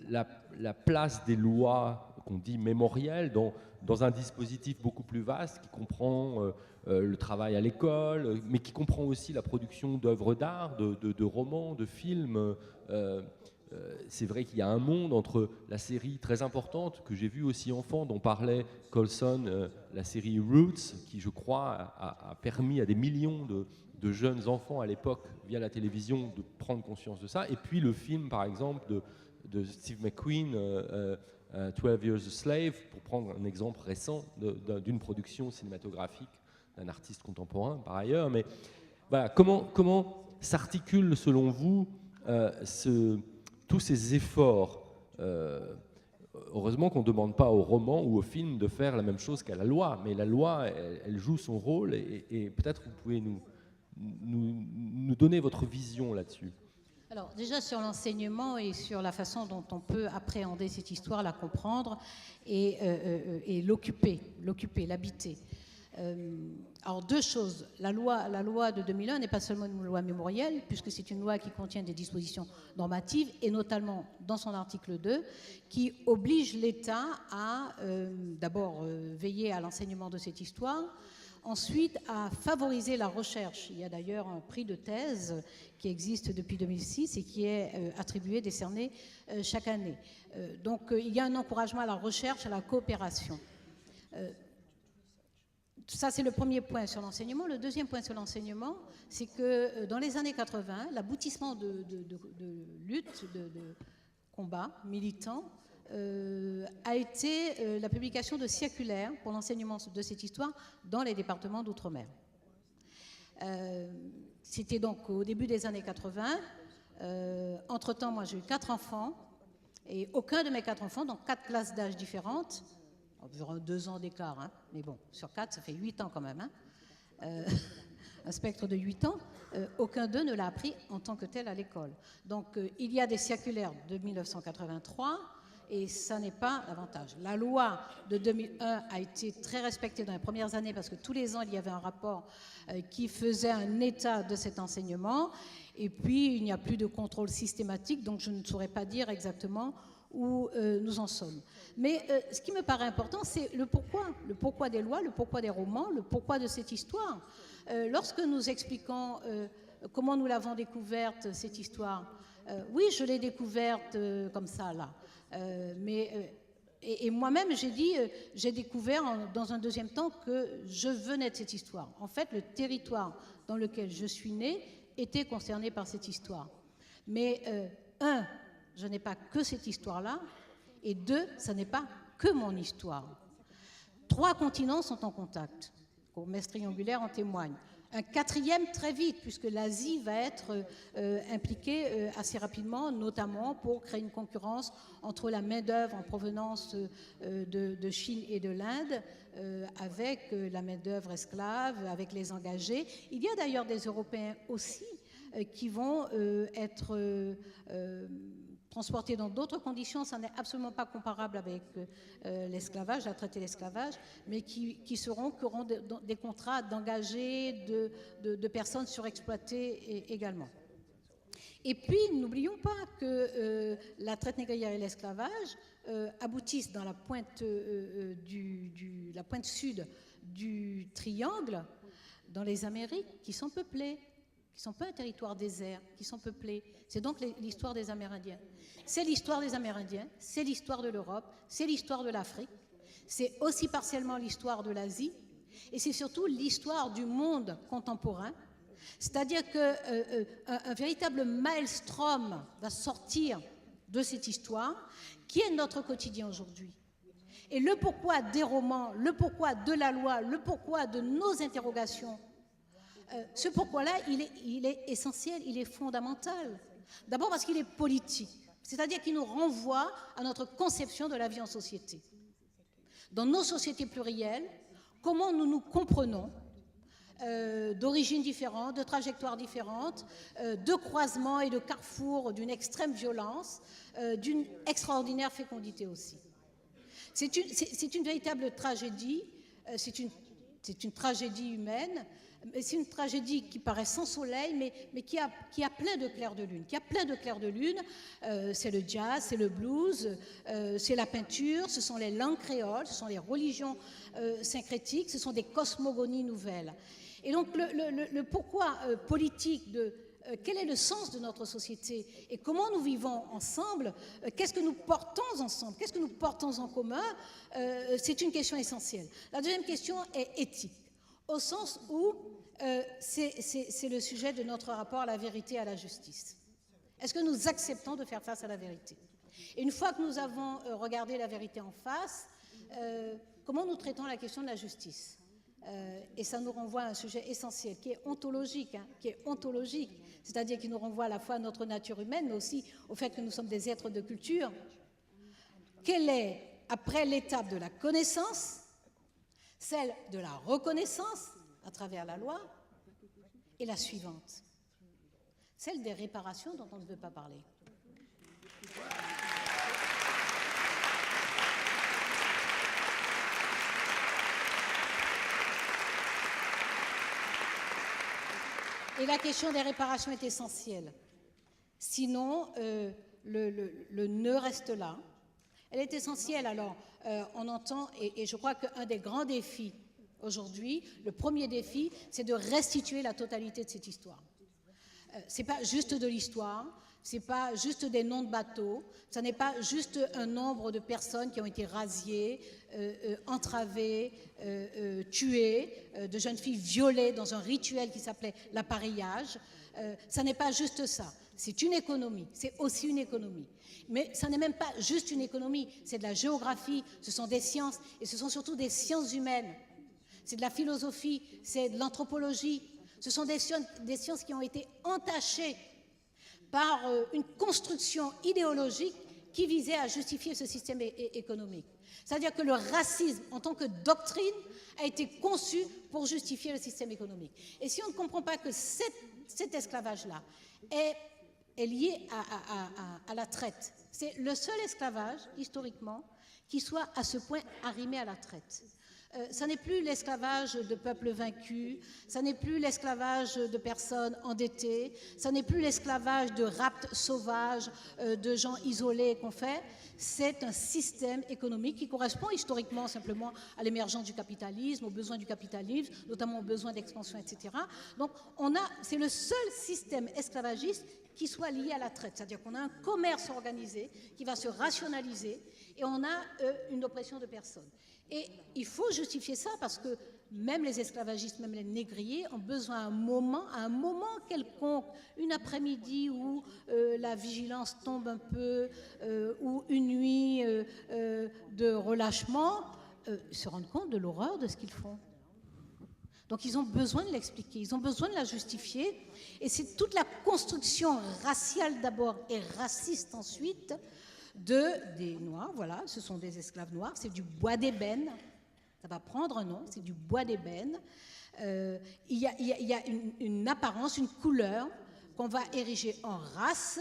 la place des lois qu'on dit mémorielles dans un dispositif beaucoup plus vaste qui comprend le travail à l'école, mais qui comprend aussi la production d'œuvres d'art, de romans, de films. C'est vrai qu'il y a un monde entre la série très importante que j'ai vue aussi enfant, dont parlait Colson, la série Roots, qui je crois a permis à des millions de jeunes enfants à l'époque, via la télévision, de prendre conscience de ça. Et puis le film, par exemple, de Steve McQueen, 12 Years a Slave, pour prendre un exemple récent d'une production cinématographique d'un artiste contemporain par ailleurs. Mais voilà, comment s'articulent selon vous tous ces efforts heureusement qu'on ne demande pas au roman ou au film de faire la même chose qu'à la loi, mais la loi, elle joue son rôle et peut-être vous pouvez nous donner votre vision là-dessus. Alors déjà sur l'enseignement et sur la façon dont on peut appréhender cette histoire, la comprendre et l'occuper, l'habiter. Alors deux choses, la loi de 2001 n'est pas seulement une loi mémorielle, puisque c'est une loi qui contient des dispositions normatives, et notamment dans son article 2, qui oblige l'État à d'abord veiller à l'enseignement de cette histoire, ensuite à favoriser la recherche. Il y a d'ailleurs un prix de thèse qui existe depuis 2006 et qui est attribué, décerné chaque année. Donc il y a un encouragement à la recherche, à la coopération. Ça, c'est le premier point sur l'enseignement. Le deuxième point sur l'enseignement, c'est que dans les années 80, l'aboutissement de lutte, de combat militant, a été la publication de circulaires pour l'enseignement de cette histoire dans les départements d'outre-mer. C'était donc au début des années 80. Entre-temps, moi, j'ai eu 4 enfants, et aucun de mes 4 enfants, dans 4 classes d'âge différentes, environ 2 ans d'écart, hein, mais bon, sur 4, ça fait 8 ans quand même, hein, un spectre de 8 ans, aucun d'eux ne l'a appris en tant que tel à l'école. Donc, il y a des circulaires de 1983, et ça n'est pas l'avantage. La loi de 2001 a été très respectée dans les premières années, parce que tous les ans, il y avait un rapport qui faisait un état de cet enseignement, et puis il n'y a plus de contrôle systématique, donc je ne saurais pas dire exactement où nous en sommes. Mais ce qui me paraît important, c'est le pourquoi des lois, le pourquoi des romans, le pourquoi de cette histoire. Lorsque nous expliquons comment nous l'avons découverte, cette histoire, oui, je l'ai découverte comme ça, là. Et moi-même, j'ai dit, j'ai découvert dans un deuxième temps que je venais de cette histoire. En fait, le territoire dans lequel je suis née était concerné par cette histoire. Mais je n'ai pas que cette histoire-là, et 2, ça n'est pas que mon histoire. 3 continents sont en contact. Courmesse triangulaire en témoigne. Un 4e très vite, puisque l'Asie va être impliquée assez rapidement, notamment pour créer une concurrence entre la main-d'œuvre en provenance de Chine et de l'Inde, avec la main-d'œuvre esclave, avec les engagés. Il y a d'ailleurs des Européens aussi qui vont être transportés dans d'autres conditions, ça n'est absolument pas comparable avec l'esclavage, la traite et l'esclavage, mais qui auront des contrats d'engagés, de personnes surexploitées également. Et puis, n'oublions pas que la traite négrière et l'esclavage aboutissent dans la pointe, la pointe sud du triangle, dans les Amériques, qui sont peuplées, qui ne sont pas un territoire désert, qui sont peuplés. C'est donc l'histoire des Amérindiens. C'est l'histoire des Amérindiens, c'est l'histoire de l'Europe, c'est l'histoire de l'Afrique, c'est aussi partiellement l'histoire de l'Asie, et c'est surtout l'histoire du monde contemporain. C'est-à-dire qu'un véritable maelstrom va sortir de cette histoire, qui est notre quotidien aujourd'hui. Et le pourquoi des romans, le pourquoi de la loi, le pourquoi de nos interrogations, ce pourquoi-là, il est essentiel, il est fondamental. D'abord parce qu'il est politique, c'est-à-dire qu'il nous renvoie à notre conception de la vie en société. Dans nos sociétés plurielles, comment nous nous comprenons, d'origines différentes, de trajectoires différentes, de croisements et de carrefours d'une extrême violence, d'une extraordinaire fécondité aussi. C'est une véritable tragédie, c'est une tragédie humaine, c'est une tragédie qui paraît sans soleil, mais qui a plein de clairs de lune. C'est le jazz, c'est le blues, c'est la peinture, ce sont les langues créoles, ce sont les religions syncrétiques, ce sont des cosmogonies nouvelles. Et donc le pourquoi politique de quel est le sens de notre société et comment nous vivons ensemble, qu'est-ce que nous portons ensemble, qu'est-ce que nous portons en commun, c'est une question essentielle. La deuxième question est éthique, au sens où c'est le sujet de notre rapport à la vérité et à la justice. Est-ce que nous acceptons de faire face à la vérité ? Et une fois que nous avons regardé la vérité en face, comment nous traitons la question de la justice? Et ça nous renvoie à un sujet essentiel qui est ontologique, c'est-à-dire qui nous renvoie à la fois à notre nature humaine, mais aussi au fait que nous sommes des êtres de culture. Quelle est, après l'étape de la connaissance, celle de la reconnaissance à travers la loi, et la suivante, celle des réparations dont on ne veut pas parler. Et la question des réparations est essentielle. Sinon, le nœud reste là. Elle est essentielle. Alors, on entend, et je crois qu'un des grands défis aujourd'hui, le premier défi, c'est de restituer la totalité de cette histoire. Ce n'est pas juste de l'histoire, ce n'est pas juste des noms de bateaux, ce n'est pas juste un nombre de personnes qui ont été rasiées, entravées, tuées, de jeunes filles violées dans un rituel qui s'appelait l'appareillage. Ça n'est pas juste ça. C'est une économie, c'est aussi une économie. Mais ça n'est même pas juste une économie, c'est de la géographie, ce sont des sciences, et ce sont surtout des sciences humaines. C'est de la philosophie, c'est de l'anthropologie. Ce sont des sciences qui ont été entachées par une construction idéologique qui visait à justifier ce système économique. C'est-à-dire que le racisme, en tant que doctrine, a été conçu pour justifier le système économique. Et si on ne comprend pas que cet esclavage-là est lié à la traite, c'est le seul esclavage, historiquement, qui soit à ce point arrimé à la traite. Ça n'est plus l'esclavage de peuples vaincus, ça n'est plus l'esclavage de personnes endettées, ça n'est plus l'esclavage de rapts sauvages, de gens isolés qu'on fait. C'est un système économique qui correspond historiquement simplement à l'émergence du capitalisme, aux besoins du capitalisme, notamment aux besoins d'expansion, etc. Donc c'est le seul système esclavagiste qui soit lié à la traite. C'est-à-dire qu'on a un commerce organisé qui va se rationaliser et on a une oppression de personnes. Et il faut justifier ça parce que même les esclavagistes, même les négriers ont besoin à un moment quelconque, une après-midi où la vigilance tombe un peu, ou une nuit de relâchement, se rendre compte de l'horreur de ce qu'ils font. Donc ils ont besoin de l'expliquer, ils ont besoin de la justifier. Et c'est toute la construction raciale d'abord et raciste ensuite des Noirs, voilà, ce sont des esclaves noirs, c'est du bois d'ébène, ça va prendre un nom, c'est du bois d'ébène. Il y a une apparence, une couleur qu'on va ériger en race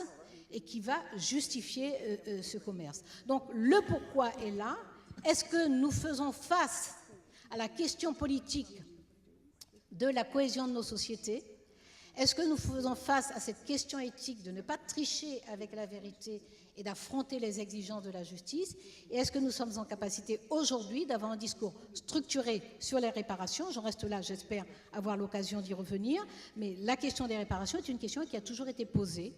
et qui va justifier ce commerce. Donc le pourquoi est là. Est-ce que nous faisons face à la question politique de la cohésion de nos sociétés? Est-ce que nous faisons face à cette question éthique de ne pas tricher avec la vérité et d'affronter les exigences de la justice? Et est-ce que nous sommes en capacité aujourd'hui d'avoir un discours structuré sur les réparations? J'en reste là, j'espère avoir l'occasion d'y revenir, mais la question des réparations est une question qui a toujours été posée.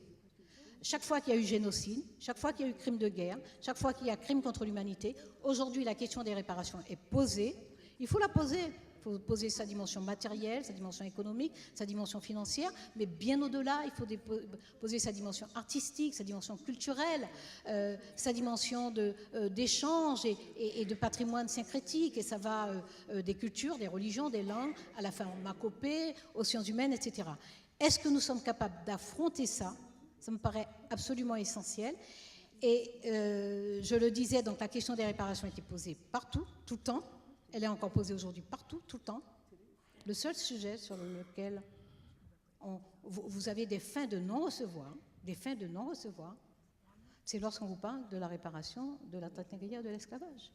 Chaque fois qu'il y a eu génocide, chaque fois qu'il y a eu crime de guerre, chaque fois qu'il y a crime contre l'humanité, aujourd'hui la question des réparations est posée. Il faut la poser. Il faut poser sa dimension matérielle, sa dimension économique, sa dimension financière, mais bien au-delà, il faut poser sa dimension artistique, sa dimension culturelle, sa dimension d'échange et de patrimoine syncrétique. Et ça va des cultures, des religions, des langues, à la pharmacopée, aux sciences humaines, etc. Est-ce que nous sommes capables d'affronter ça? Ça me paraît absolument essentiel. Et je le disais, donc la question des réparations a été posée partout, tout le temps. Elle est encore posée aujourd'hui partout, tout le temps. Le seul sujet sur lequel vous avez des fins de non-recevoir, c'est lorsqu'on vous parle de la réparation de la traite négrière, de l'esclavage.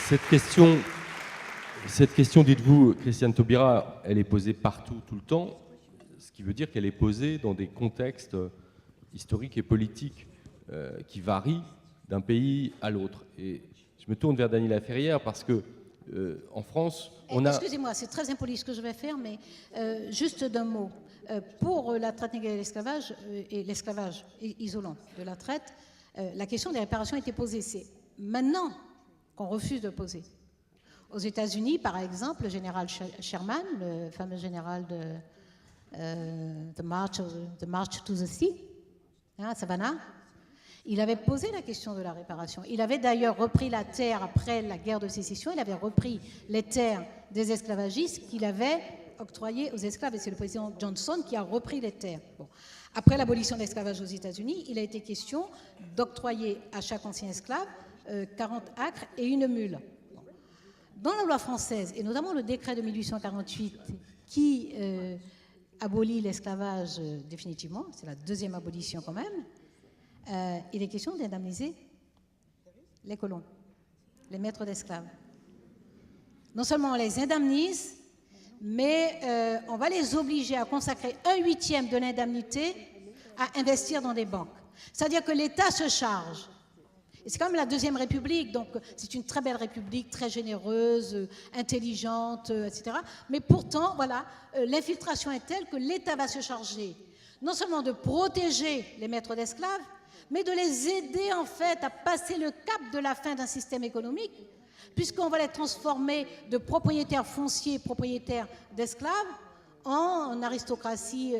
Cette question, dites-vous, Christiane Taubira, elle est posée partout, tout le temps, ce qui veut dire qu'elle est posée dans des contextes historiques et politiques qui varient d'un pays à l'autre. Et je me tourne vers Dany Laferrière parce que en France, on a... Excusez-moi, c'est très impoli ce que je vais faire, mais juste d'un mot. Pour la traite négrière et l'esclavage isolant de la traite, la question des réparations a été posée. C'est maintenant qu'on refuse de poser. Aux États-Unis, par exemple, le général Sherman, le fameux général de the March to the Sea, hein, Savannah, il avait posé la question de la réparation. Il avait d'ailleurs repris la terre après la guerre de sécession, il avait repris les terres des esclavagistes qu'il avait octroyées aux esclaves. Et c'est le président Johnson qui a repris les terres. Bon. Après l'abolition de l'esclavage aux États-Unis, il a été question d'octroyer à chaque ancien esclave 40 acres et une mule. Bon. Dans la loi française, et notamment le décret de 1848 qui abolit l'esclavage définitivement, c'est la deuxième abolition quand même, il est question d'indemniser les colons, les maîtres d'esclaves. Non seulement on les indemnise, mais on va les obliger à consacrer 1/8 de l'indemnité à investir dans des banques. C'est-à-dire que l'État se charge. Et c'est quand même la Deuxième République, donc c'est une très belle République, très généreuse, intelligente, etc. Mais pourtant, voilà, l'infiltration est telle que l'État va se charger non seulement de protéger les maîtres d'esclaves, mais de les aider en fait à passer le cap de la fin d'un système économique, puisqu'on va les transformer de propriétaires fonciers, propriétaires d'esclaves, en aristocratie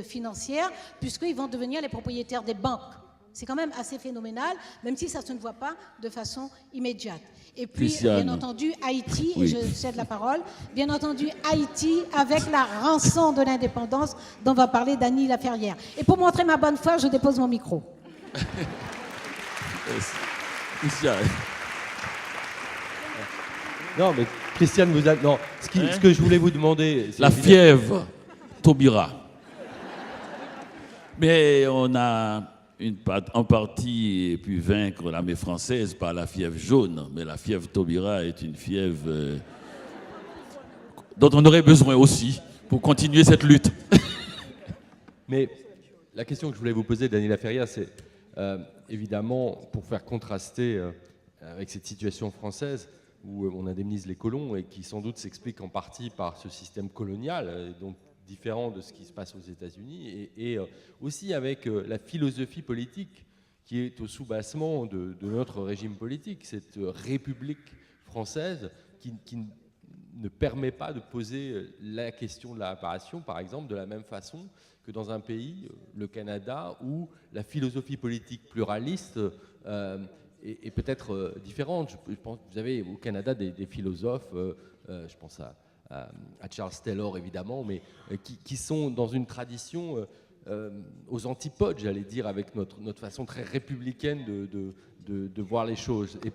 financière, puisqu'ils vont devenir les propriétaires des banques. C'est quand même assez phénoménal, même si ça se ne voit pas de façon immédiate. Et puis, Christiane. bien entendu, Haïti, Oui. et je cède la parole, bien entendu, Haïti avec la rançon de l'indépendance dont va parler Dany Laferrière. Et pour montrer ma bonne foi, je dépose mon micro. Christiane. Non, mais Christiane, vous avez... Non, ce que je voulais vous demander... c'est La évidemment- fièvre Taubira. Mais on a en partie pu vaincre l'armée française par la fièvre jaune, mais la fièvre Taubira est une fièvre dont on aurait besoin aussi pour continuer cette lutte. Mais la question que je voulais vous poser, Dany Laferrière, c'est évidemment pour faire contraster avec cette situation française où on indemnise les colons et qui sans doute s'explique en partie par ce système colonial, donc différent de ce qui se passe aux États-Unis, et aussi avec la philosophie politique qui est au soubassement de notre régime politique, cette République française qui ne permet pas de poser la question de la réparation, par exemple, de la même façon que dans un pays, le Canada, où la philosophie politique pluraliste est peut-être différente. Je pense, vous avez au Canada des philosophes, je pense à Charles Taylor évidemment, mais qui sont dans une tradition aux antipodes, j'allais dire, avec notre façon très républicaine de voir les choses. Et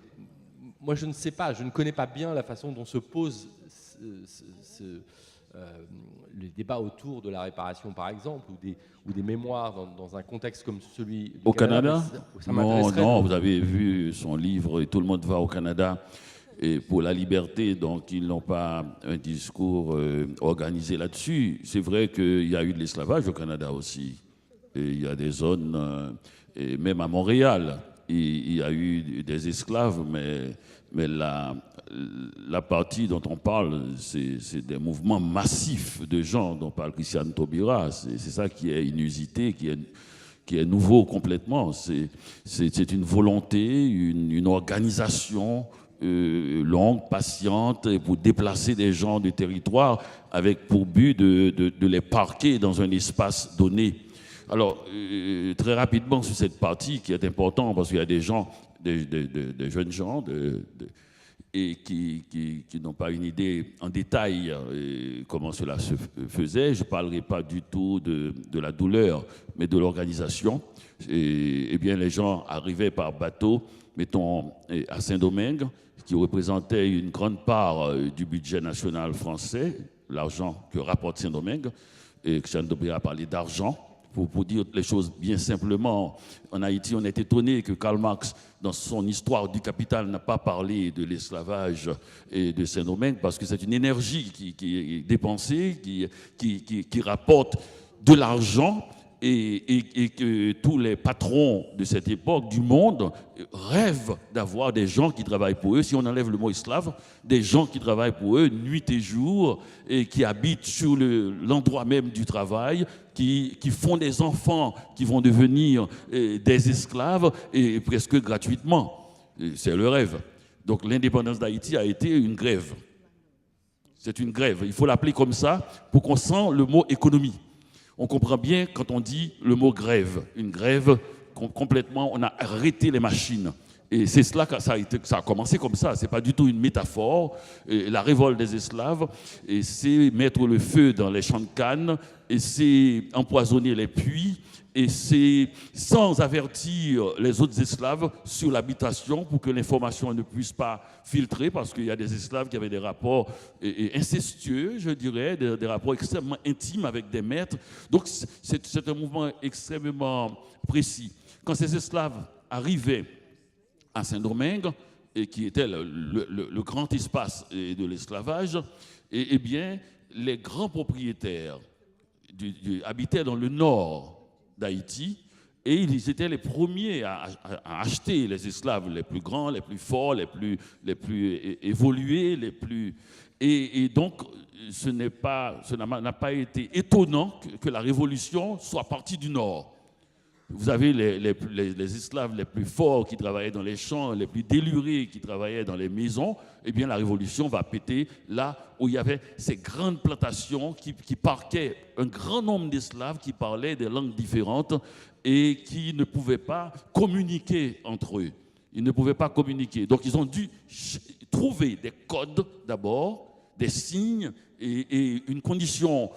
moi, je ne sais pas, je ne connais pas bien la façon dont se posent les débats autour de la réparation, par exemple, ou des mémoires dans un contexte comme celui du Au Canada, ça non, m'intéresserait non, de- vous avez vu son livre et Tout le monde va au Canada et pour la liberté, donc ils n'ont pas un discours organisé là-dessus. C'est vrai qu'il y a eu de l'esclavage au Canada aussi. Et il y a des zones, et même à Montréal, il y a eu des esclaves, mais la partie dont on parle, c'est des mouvements massifs de gens dont parle Christiane Taubira. C'est ça qui est inusité, qui est nouveau complètement. C'est une volonté, une organisation longue, patiente, pour déplacer des gens du territoire avec pour but de les parquer dans un espace donné. Alors, très rapidement sur cette partie qui est importante, parce qu'il y a des gens, des jeunes gens, et qui n'ont pas une idée en détail comment cela se faisait. Je ne parlerai pas du tout de la douleur, mais de l'organisation. Et bien, les gens arrivaient par bateau, mettons, à Saint-Domingue, qui représentait une grande part du budget national français, l'argent que rapporte Saint-Domingue. Et Christiane Taubira a parlé d'argent. Pour dire les choses bien simplement, en Haïti, on est étonné que Karl Marx, dans son histoire du capital, n'a pas parlé de l'esclavage et de Saint-Domingue, parce que c'est une énergie qui est dépensée, qui rapporte de l'argent, et que tous les patrons de cette époque du monde rêvent d'avoir des gens qui travaillent pour eux, si on enlève le mot esclave, des gens qui travaillent pour eux nuit et jour, et qui habitent sur l'endroit même du travail, qui font des enfants qui vont devenir des esclaves, et presque gratuitement. C'est le rêve. Donc l'indépendance d'Haïti a été une grève. C'est une grève, il faut l'appeler comme ça pour qu'on sente le mot économie. On comprend bien quand on dit le mot grève. Une grève, complètement, on a arrêté les machines. Et c'est cela que ça a commencé comme ça. Ce n'est pas du tout une métaphore. Et la révolte des esclaves, et c'est mettre le feu dans les champs de canne, et c'est empoisonner les puits, et c'est sans avertir les autres esclaves sur l'habitation pour que l'information ne puisse pas filtrer, parce qu'il y a des esclaves qui avaient des rapports incestueux, je dirais, des rapports extrêmement intimes avec des maîtres. Donc c'est un mouvement extrêmement précis. Quand ces esclaves arrivaient à Saint-Domingue, et qui était le grand espace de l'esclavage, et bien, les grands propriétaires habitaient dans le nord d'Haïti, et ils étaient les premiers à acheter les esclaves les plus grands, les plus forts, les plus évolués, et donc ce n'a pas été étonnant que la révolution soit partie du nord. Vous avez les esclaves les plus forts qui travaillaient dans les champs, les plus délurés qui travaillaient dans les maisons. Eh bien, la révolution va péter là où il y avait ces grandes plantations qui parquaient un grand nombre d'esclaves qui parlaient des langues différentes et qui ne pouvaient pas communiquer entre eux. Ils ne pouvaient pas communiquer. Donc, ils ont dû trouver des codes d'abord, des signes et une condition,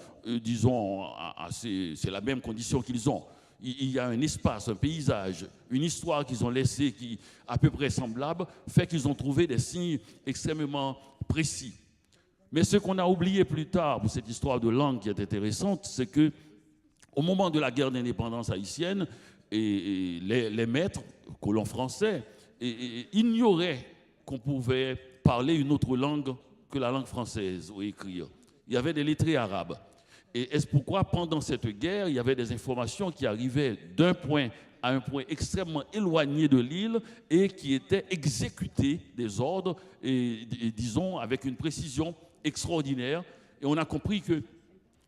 disons, c'est la même condition qu'ils ont. Il y a un espace, un paysage, une histoire qu'ils ont laissée qui à peu près semblable, fait qu'ils ont trouvé des signes extrêmement précis. Mais ce qu'on a oublié plus tard pour cette histoire de langue qui est intéressante, c'est que au moment de la guerre d'indépendance haïtienne, les maîtres, colons français, ignoraient qu'on pouvait parler une autre langue que la langue française ou écrire. Il y avait des lettrés arabes. Et est-ce pourquoi, pendant cette guerre, il y avait des informations qui arrivaient d'un point à un point extrêmement éloigné de l'île et qui étaient exécutées des ordres, et disons, avec une précision extraordinaire. Et on a compris que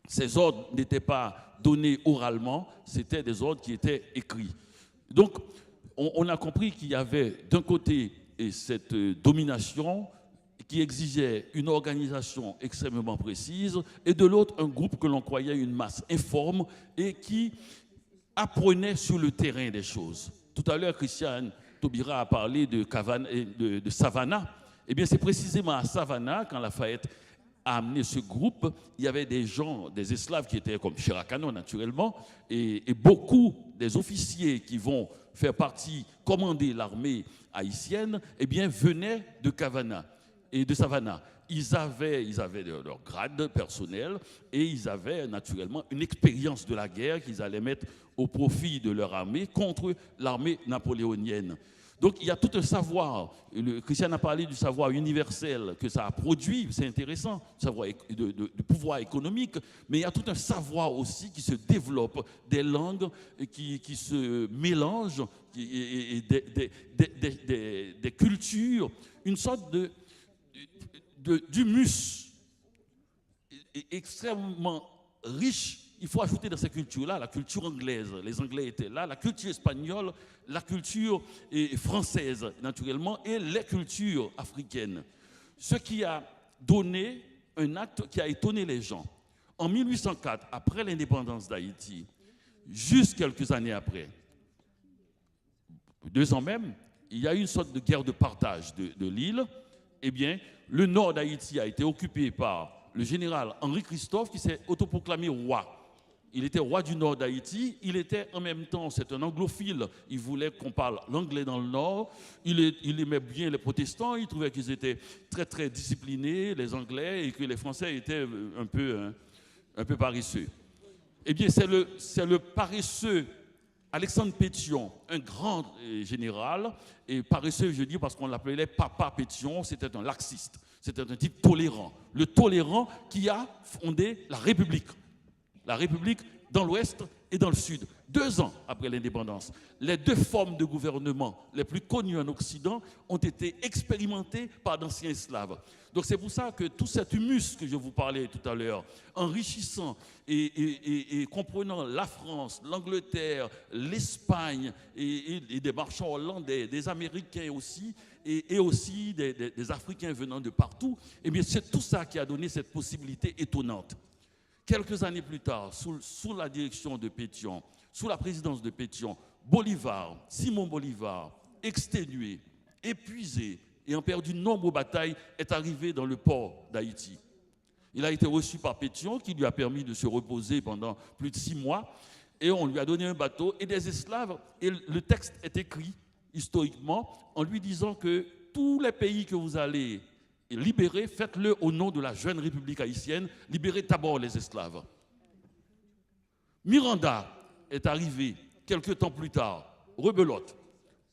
ces ordres n'étaient pas donnés oralement, c'était des ordres qui étaient écrits. Donc, on a compris qu'il y avait d'un côté cette domination qui exigeait une organisation extrêmement précise, et de l'autre, un groupe que l'on croyait une masse informe et qui apprenait sur le terrain des choses. Tout à l'heure, Christiane Taubira a parlé de Savannah. Eh bien, c'est précisément à Savannah, quand Lafayette a amené ce groupe, il y avait des gens, des esclaves qui étaient comme Chiracano, naturellement, et beaucoup des officiers qui vont faire partie, commander l'armée haïtienne, eh bien, venaient de Savannah. Ils avaient leur grade personnel et ils avaient naturellement une expérience de la guerre qu'ils allaient mettre au profit de leur armée contre l'armée napoléonienne. Donc il y a tout un savoir, Christian a parlé du savoir universel que ça a produit, c'est intéressant, savoir de pouvoir économique, mais il y a tout un savoir aussi qui se développe, des langues qui se mélangent, et des cultures, une sorte d'humus extrêmement riche. Il faut ajouter dans ces cultures-là la culture anglaise. Les Anglais étaient là, la culture espagnole, la culture française, naturellement, et les cultures africaines. Ce qui a donné un acte qui a étonné les gens. En 1804, après l'indépendance d'Haïti, juste quelques années après, 2 ans même, il y a eu une sorte de guerre de partage de l'île. Eh bien, le nord d'Haïti a été occupé par le général Henri Christophe qui s'est autoproclamé roi. Il était roi du nord d'Haïti, il était en même temps, c'est un anglophile, il voulait qu'on parle l'anglais dans le nord, il aimait bien les protestants, il trouvait qu'ils étaient très très disciplinés, les Anglais, et que les Français étaient un peu paresseux. Eh bien, c'est le paresseux Alexandre Pétion, un grand général, et paresseux, je dis parce qu'on l'appelait Papa Pétion, c'était un laxiste, c'était un type tolérant. Le tolérant qui a fondé la République. La République dans l'Ouest et dans le Sud. 2 ans après l'indépendance, les 2 formes de gouvernement les plus connues en Occident ont été expérimentées par d'anciens esclaves. Donc c'est pour ça que tout cet humus que je vous parlais tout à l'heure, enrichissant et comprenant la France, l'Angleterre, l'Espagne et des marchands hollandais, des Américains aussi, et aussi des Africains venant de partout, eh bien c'est tout ça qui a donné cette possibilité étonnante. Quelques années plus tard, sous la direction de Pétion, sous la présidence de Pétion, Simon Bolivar, exténué, épuisé, ayant perdu nombre de batailles, est arrivé dans le port d'Haïti. Il a été reçu par Pétion, qui lui a permis de se reposer pendant plus de 6 mois, et on lui a donné un bateau et des esclaves. Et le texte est écrit historiquement en lui disant que tous les pays que vous allez libérer, faites-le au nom de la jeune République haïtienne, libérez d'abord les esclaves. Miranda est arrivé quelques temps plus tard, rebelote.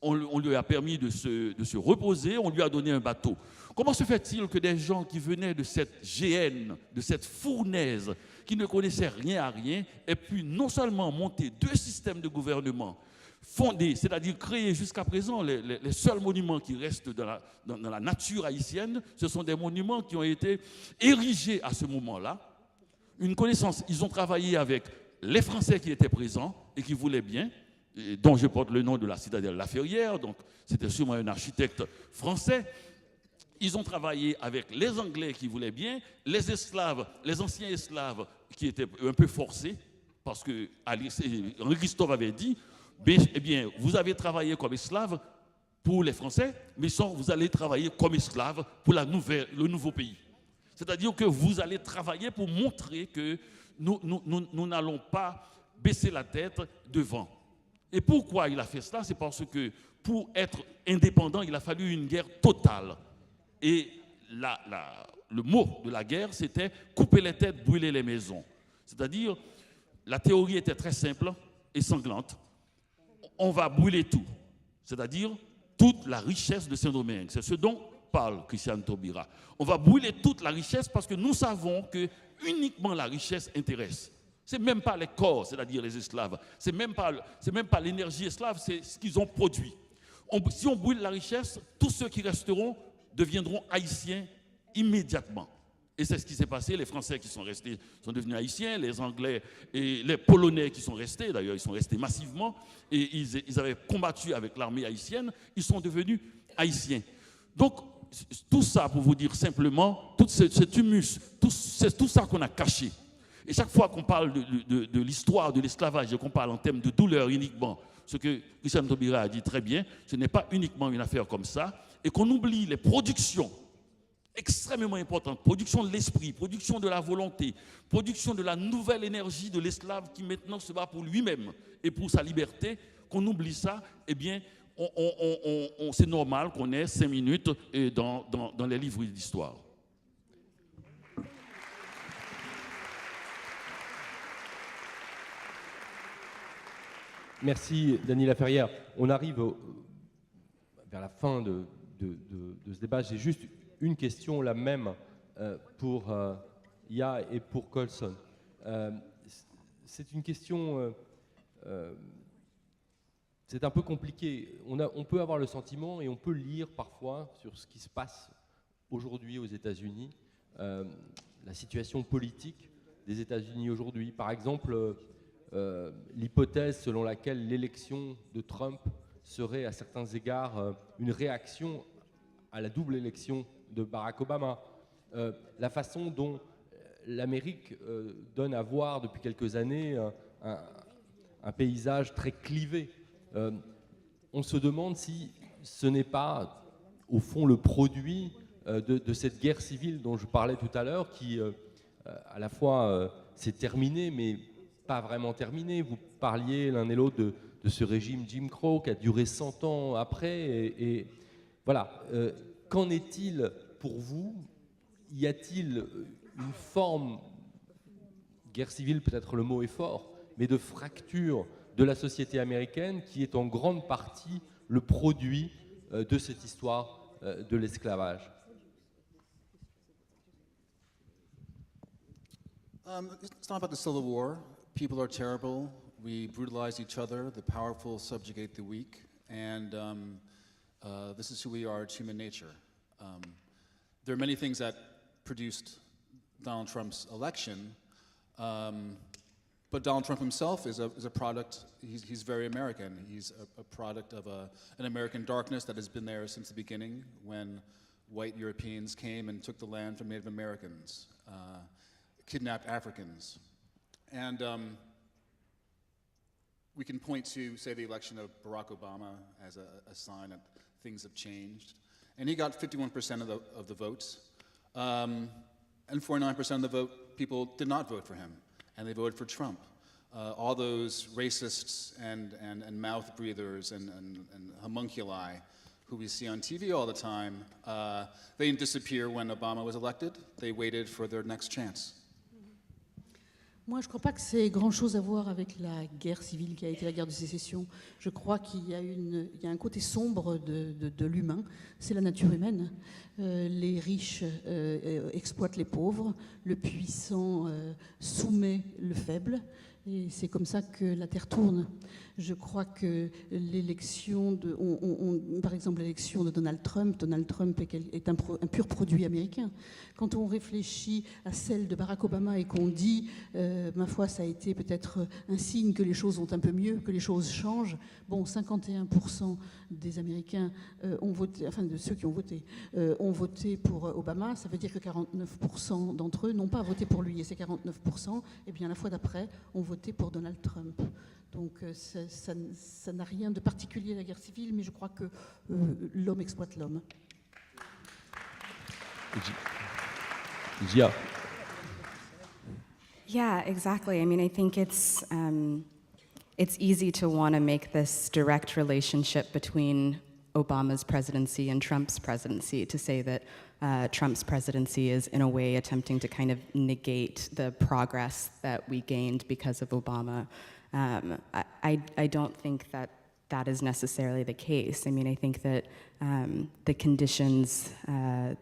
On lui a permis de se reposer, on lui a donné un bateau. Comment se fait-il que des gens qui venaient de cette géhenne, de cette fournaise, qui ne connaissaient rien à rien, aient pu non seulement monter 2 systèmes de gouvernement fondés, c'est-à-dire créer jusqu'à présent les seuls monuments qui restent dans la nature haïtienne, ce sont des monuments qui ont été érigés à ce moment-là. Une connaissance, ils ont travaillé avec les Français qui étaient présents et qui voulaient bien, dont je porte le nom de la citadelle La Ferrière, donc c'était sûrement un architecte français. Ils ont travaillé avec les Anglais qui voulaient bien, les esclaves, les anciens esclaves qui étaient un peu forcés, parce que Henri Christophe avait dit, eh bien, vous avez travaillé comme esclave pour les Français, mais vous allez travailler comme esclave pour le nouveau pays. C'est-à-dire que vous allez travailler pour montrer que nous n'allons pas baisser la tête devant. Et pourquoi il a fait cela? C'est parce que pour être indépendant, il a fallu une guerre totale. Et le mot de la guerre, c'était couper les têtes, brûler les maisons. C'est-à-dire, la théorie était très simple et sanglante. On va brûler tout, c'est-à-dire toute la richesse de Saint-Domingue. C'est ce dont parle Christiane Taubira. On va brûler toute la richesse parce que nous savons que uniquement la richesse intéresse. C'est même pas les corps, c'est-à-dire les esclaves. C'est même pas l'énergie esclave, c'est ce qu'ils ont produit. Si on brûle la richesse, tous ceux qui resteront deviendront haïtiens immédiatement. Et c'est ce qui s'est passé. Les Français qui sont restés sont devenus haïtiens, les Anglais et les Polonais qui sont restés, d'ailleurs ils sont restés massivement, et ils avaient combattu avec l'armée haïtienne, ils sont devenus haïtiens. Donc tout ça pour vous dire simplement, tout cet humus, c'est tout ça qu'on a caché. Et chaque fois qu'on parle de l'histoire de l'esclavage et qu'on parle en termes de douleur uniquement, ce que Christiane Taubira a dit très bien, ce n'est pas uniquement une affaire comme ça, et qu'on oublie les productions extrêmement importantes, production de l'esprit, production de la volonté, production de la nouvelle énergie de l'esclave qui maintenant se bat pour lui-même et pour sa liberté, qu'on oublie ça, eh bien, c'est normal qu'on ait 5 minutes dans les livres d'histoire. Merci, Dany Laferrière. On arrive vers la fin de ce débat. J'ai juste une question, la même, pour Ya et pour Colson. C'est une question... c'est un peu compliqué. On peut avoir le sentiment, et on peut lire parfois sur ce qui se passe aujourd'hui aux États-Unis, la situation politique des États-Unis aujourd'hui. Par exemple... l'hypothèse selon laquelle l'élection de Trump serait à certains égards une réaction à la double élection de Barack Obama. La façon dont l'Amérique donne à voir depuis quelques années un paysage très clivé. On se demande si ce n'est pas, au fond, le produit de cette guerre civile dont je parlais tout à l'heure, qui à la fois s'est terminée, mais pas vraiment terminé. Vous parliez l'un et l'autre de ce régime Jim Crow qui a duré 100 ans après. Et voilà. Qu'en est-il pour vous? Y a-t-il une forme, guerre civile peut-être le mot est fort, mais de fracture de la société américaine qui est en grande partie le produit de cette histoire de l'esclavage? It's not about the Civil War. People are terrible. We brutalize each other. The powerful subjugate the weak. And this is who we are. It's human nature. There are many things that produced Donald Trump's election, but Donald Trump himself is a product. He's very American. He's a product of an American darkness that has been there since the beginning, when white Europeans came and took the land from Native Americans, kidnapped Africans. And we can point to, say, the election of Barack Obama as a sign that things have changed. And he got 51% of the votes. And 49% of the vote, people did not vote for him, and they voted for Trump. All those racists and mouth breathers and homunculi who we see on TV all the time, they didn't disappear when Obama was elected. They waited for their next chance. Moi, je ne crois pas que c'est grand-chose à voir avec la guerre civile qui a été la guerre de sécession. Je crois qu'il y a un côté sombre de l'humain, c'est la nature humaine. Les riches exploitent les pauvres, le puissant soumet le faible, et c'est comme ça que la Terre tourne. Je crois que l'élection par exemple l'élection de Donald Trump est un pur produit américain. Quand on réfléchit à celle de Barack Obama et qu'on dit, ma foi, ça a été peut-être un signe que les choses vont un peu mieux, que les choses changent. Bon, 51% des Américains ont voté, enfin de ceux qui ont voté pour Obama. Ça veut dire que 49% d'entre eux n'ont pas voté pour lui. Et ces 49%, eh bien, la fois d'après, ont voté pour Donald Trump. Donc ça n'a rien de particulier à la guerre civile, mais je crois que l'homme exploite l'homme. Gia. Yeah, exactly. I mean, I think it's easy to want to make this direct relationship between Obama's presidency and Trump's presidency, to say that Trump's presidency is in a way attempting to kind of negate the progress that we gained because of Obama. I don't think that is necessarily the case. I mean, I think that the conditions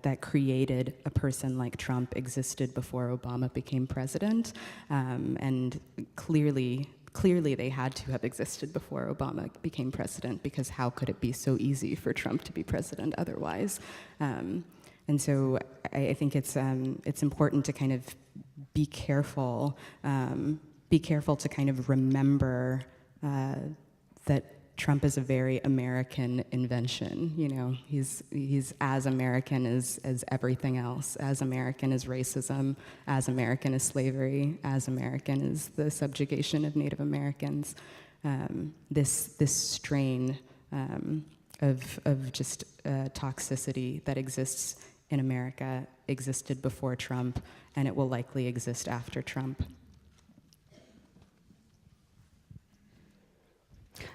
that created a person like Trump existed before Obama became president, and clearly they had to have existed before Obama became president, because how could it be so easy for Trump to be president otherwise? And so I think it's important to kind of be careful to kind of remember that Trump is a very American invention. You know, he's as American as everything else, as American as racism, as American as slavery, as American as the subjugation of Native Americans. This strain of just toxicity that exists in America existed before Trump, and it will likely exist after Trump.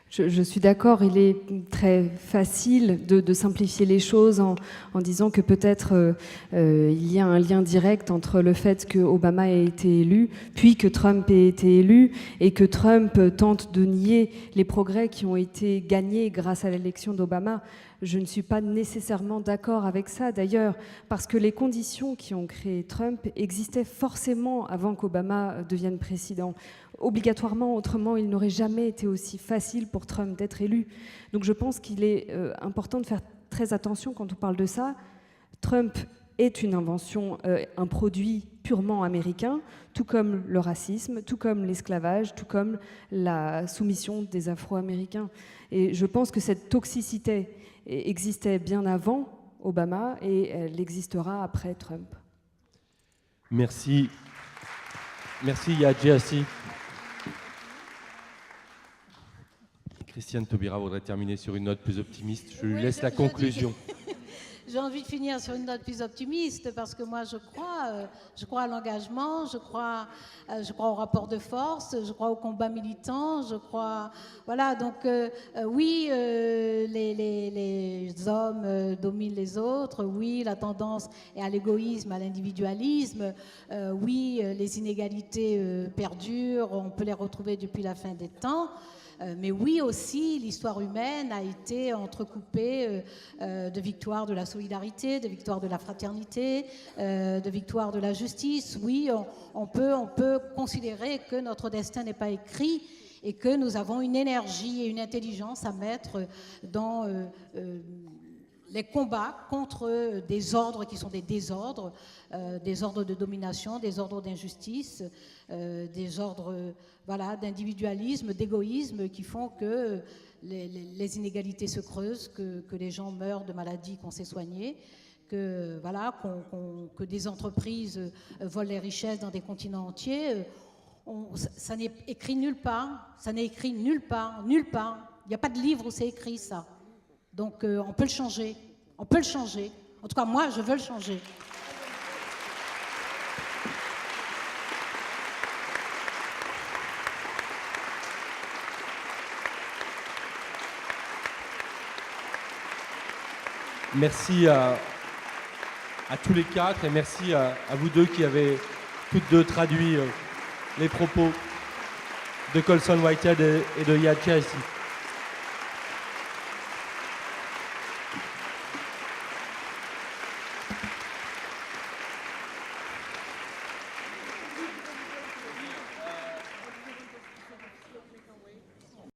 Je suis d'accord, il est très facile de simplifier les choses en disant que peut-être il y a un lien direct entre le fait que Obama ait été élu, puis que Trump ait été élu, et que Trump tente de nier les progrès qui ont été gagnés grâce à l'élection d'Obama. Je ne suis pas nécessairement d'accord avec ça, d'ailleurs, parce que les conditions qui ont créé Trump existaient forcément avant qu'Obama devienne président. Obligatoirement, autrement, il n'aurait jamais été aussi facile pour Trump d'être élu. Donc je pense qu'il est important de faire très attention quand on parle de ça. Trump est une invention, un produit purement américain, tout comme le racisme, tout comme l'esclavage, tout comme la soumission des Afro-Américains. Et je pense que cette toxicité existait bien avant Obama et elle existera après Trump. Merci. Merci Yadjassi. Christiane Taubira voudrait terminer sur une note plus optimiste. Je lui laisse la conclusion. J'ai envie de finir sur une note plus optimiste, parce que moi je crois à l'engagement, je crois au rapport de force, je crois au combat militant, je crois, voilà, donc oui, les hommes dominent les autres, oui, la tendance est à l'égoïsme, à l'individualisme, oui, les inégalités perdurent, on peut les retrouver depuis la fin des temps. Mais oui aussi, l'histoire humaine a été entrecoupée de victoires de la solidarité, de victoires de la fraternité, de victoires de la justice. Oui, on peut considérer que notre destin n'est pas écrit et que nous avons une énergie et une intelligence à mettre dans les combats contre des ordres qui sont des désordres de domination, des ordres d'injustice, des ordres d'individualisme, d'égoïsme qui font que les inégalités se creusent, que les gens meurent de maladies qu'on sait soigner, que des entreprises volent les richesses dans des continents entiers. Ça n'est écrit nulle part, nulle part. Il n'y a pas de livre où c'est écrit ça. Donc on peut le changer, En tout cas, moi, je veux le changer. Merci à tous les quatre et merci à vous deux qui avez toutes deux traduit les propos de Colson Whitehead et de Yad Khaïssi.